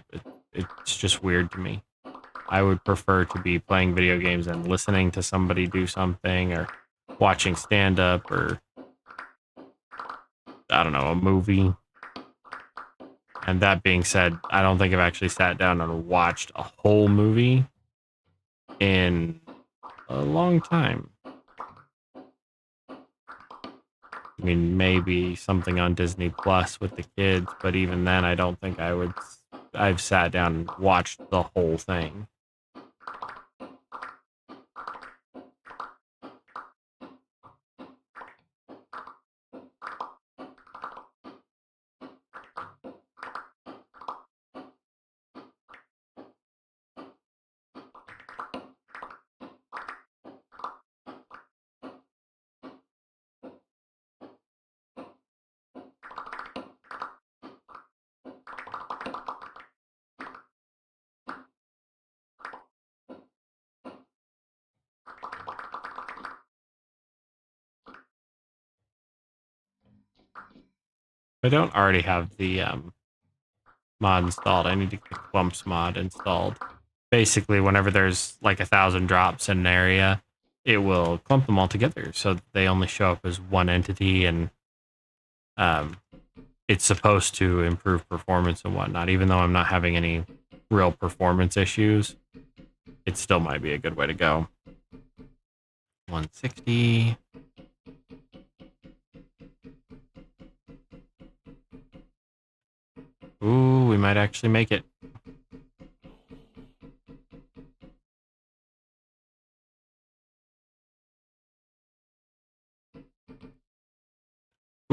it's just weird to me. I would prefer to be playing video games and listening to somebody do something, or watching stand-up, or I don't know, a movie. And that being said, I don't think I've actually sat down and watched a whole movie in a long time. I mean, maybe something on Disney Plus with the kids, but even then, I don't think I've sat down and watched the whole thing. I don't already have the mod installed. I need to get the clumps mod installed. Basically, whenever there's like 1,000 drops in an area, it will clump them all together so that they only show up as one entity, and um, it's supposed to improve performance and whatnot. Even though I'm not having any real performance issues, it still might be a good way to go. 160. Ooh, we might actually make it.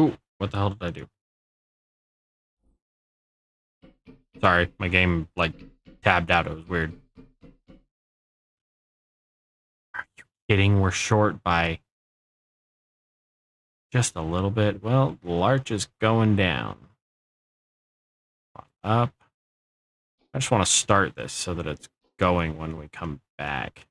Ooh, what the hell did I do? Sorry, my game like tabbed out. It was weird. Are you kidding? We're short by just a little bit. Well, the larch is going down. Up. I just want to start this so that it's going when we come back.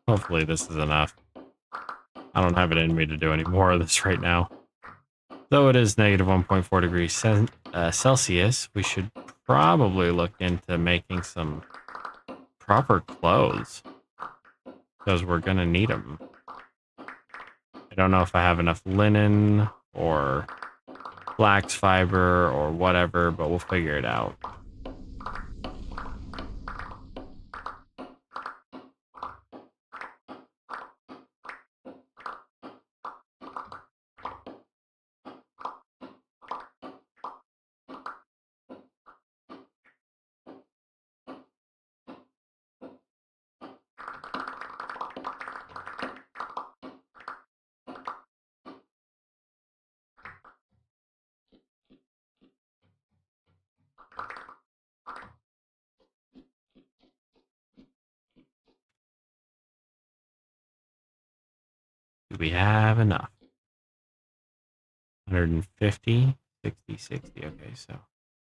Hopefully this is enough. I don't have it in me to do any more of this right now. Though it is negative 1.4 degrees Celsius, we should probably look into making some proper clothes because we're going to need them. I don't know if I have enough linen or flax fiber or whatever, but we'll figure it out. Do we have enough? 150, 60, 60. Okay, so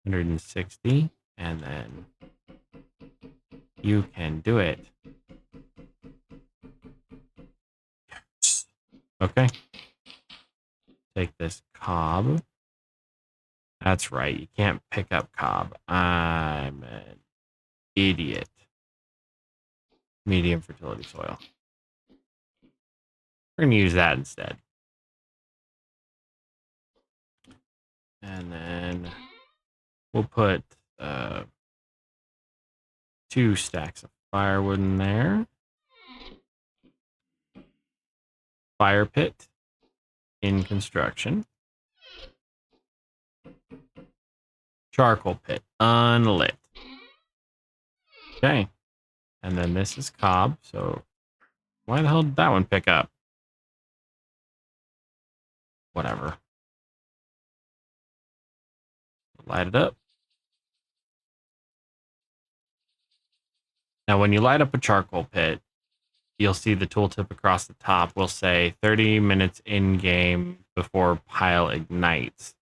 160, and then you can do it. Okay. Take this cob. That's right. You can't pick up cob. I'm an idiot. Medium fertility soil. We're going to use that instead. And then we'll put 2 stacks of firewood in there. Fire pit in construction. Charcoal pit unlit. Okay. And then this is cob. So why the hell did that one pick up? Whatever. Light it up. Now, when you light up a charcoal pit, you'll see the tooltip across the top will say 30 minutes in game before pile ignites.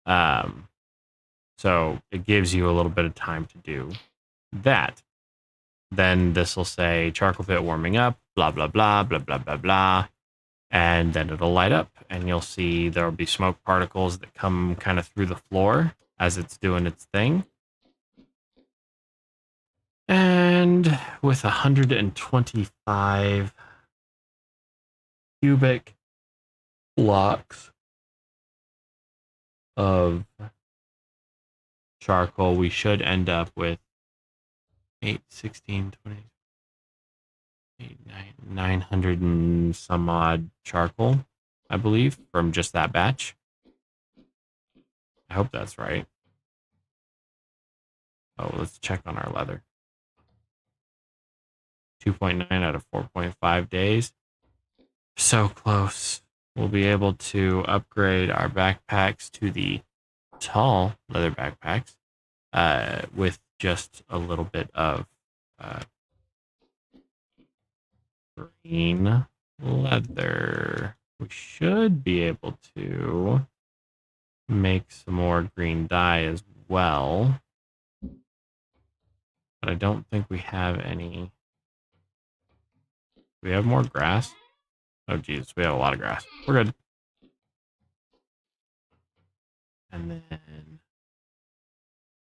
So it gives you a little bit of time to do that. Then this will say charcoal pit warming up, blah, blah, blah, blah, blah, blah, blah. And then it'll light up and you'll see there'll be smoke particles that come kind of through the floor as it's doing its thing. And with 125 cubic blocks of charcoal, we should end up with 8, 16, 20, 900 and some odd charcoal, I believe, from just that batch. I hope that's right. Oh, let's check on our leather. 2.9 out of 4.5 days. So close. We'll be able to upgrade our backpacks to the tall leather backpacks with just a little bit of green leather. We should be able to make some more green dye as well. But I don't think we have any. Do we have more grass? Oh, geez, we have a lot of grass. We're good. And then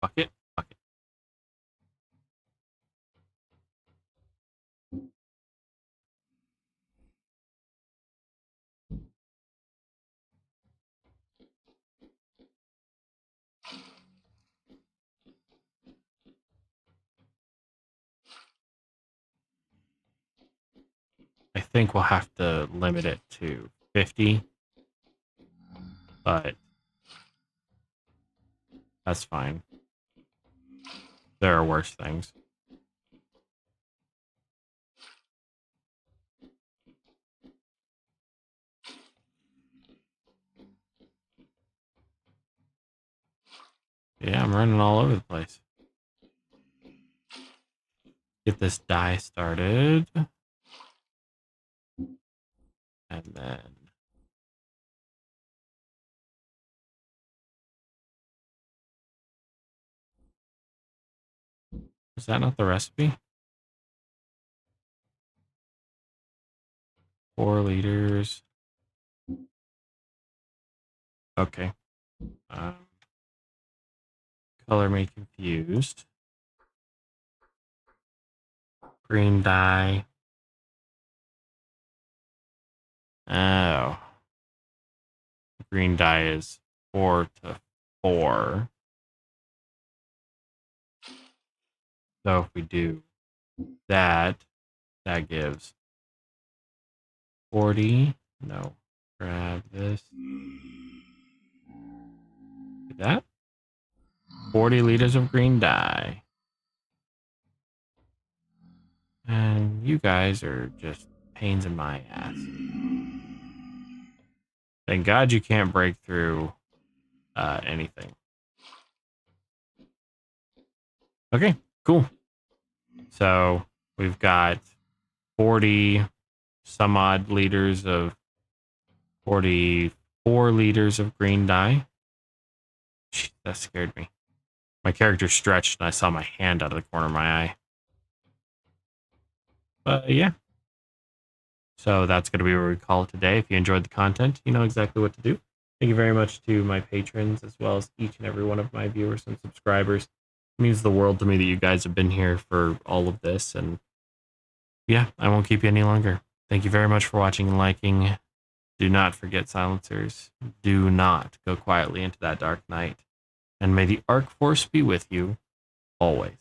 bucket. I think we'll have to limit it to 50, but that's fine. There are worse things. Yeah, I'm running all over the place. Get this dye started. And then is that not the recipe? 4 liters. Okay. Color me confused. Green dye. Oh. Green dye is 4 to 4. So if we do that, that gives 40. No. Grab this. Do that. 40 liters of green dye. And you guys are just pains in my ass. Thank God you can't break through anything. Okay, cool. So we've got 40 some odd liters of 44 liters of green dye. Jeez, that scared me. My character stretched and I saw my hand out of the corner of my eye. But yeah. So that's going to be where we call it today. If you enjoyed the content, you know exactly what to do. Thank you very much to my patrons, as well as each and every one of my viewers and subscribers. It means the world to me that you guys have been here for all of this. And yeah, I won't keep you any longer. Thank you very much for watching and liking. Do not forget, silencers. Do not go quietly into that dark night. And may the Arc Force be with you always.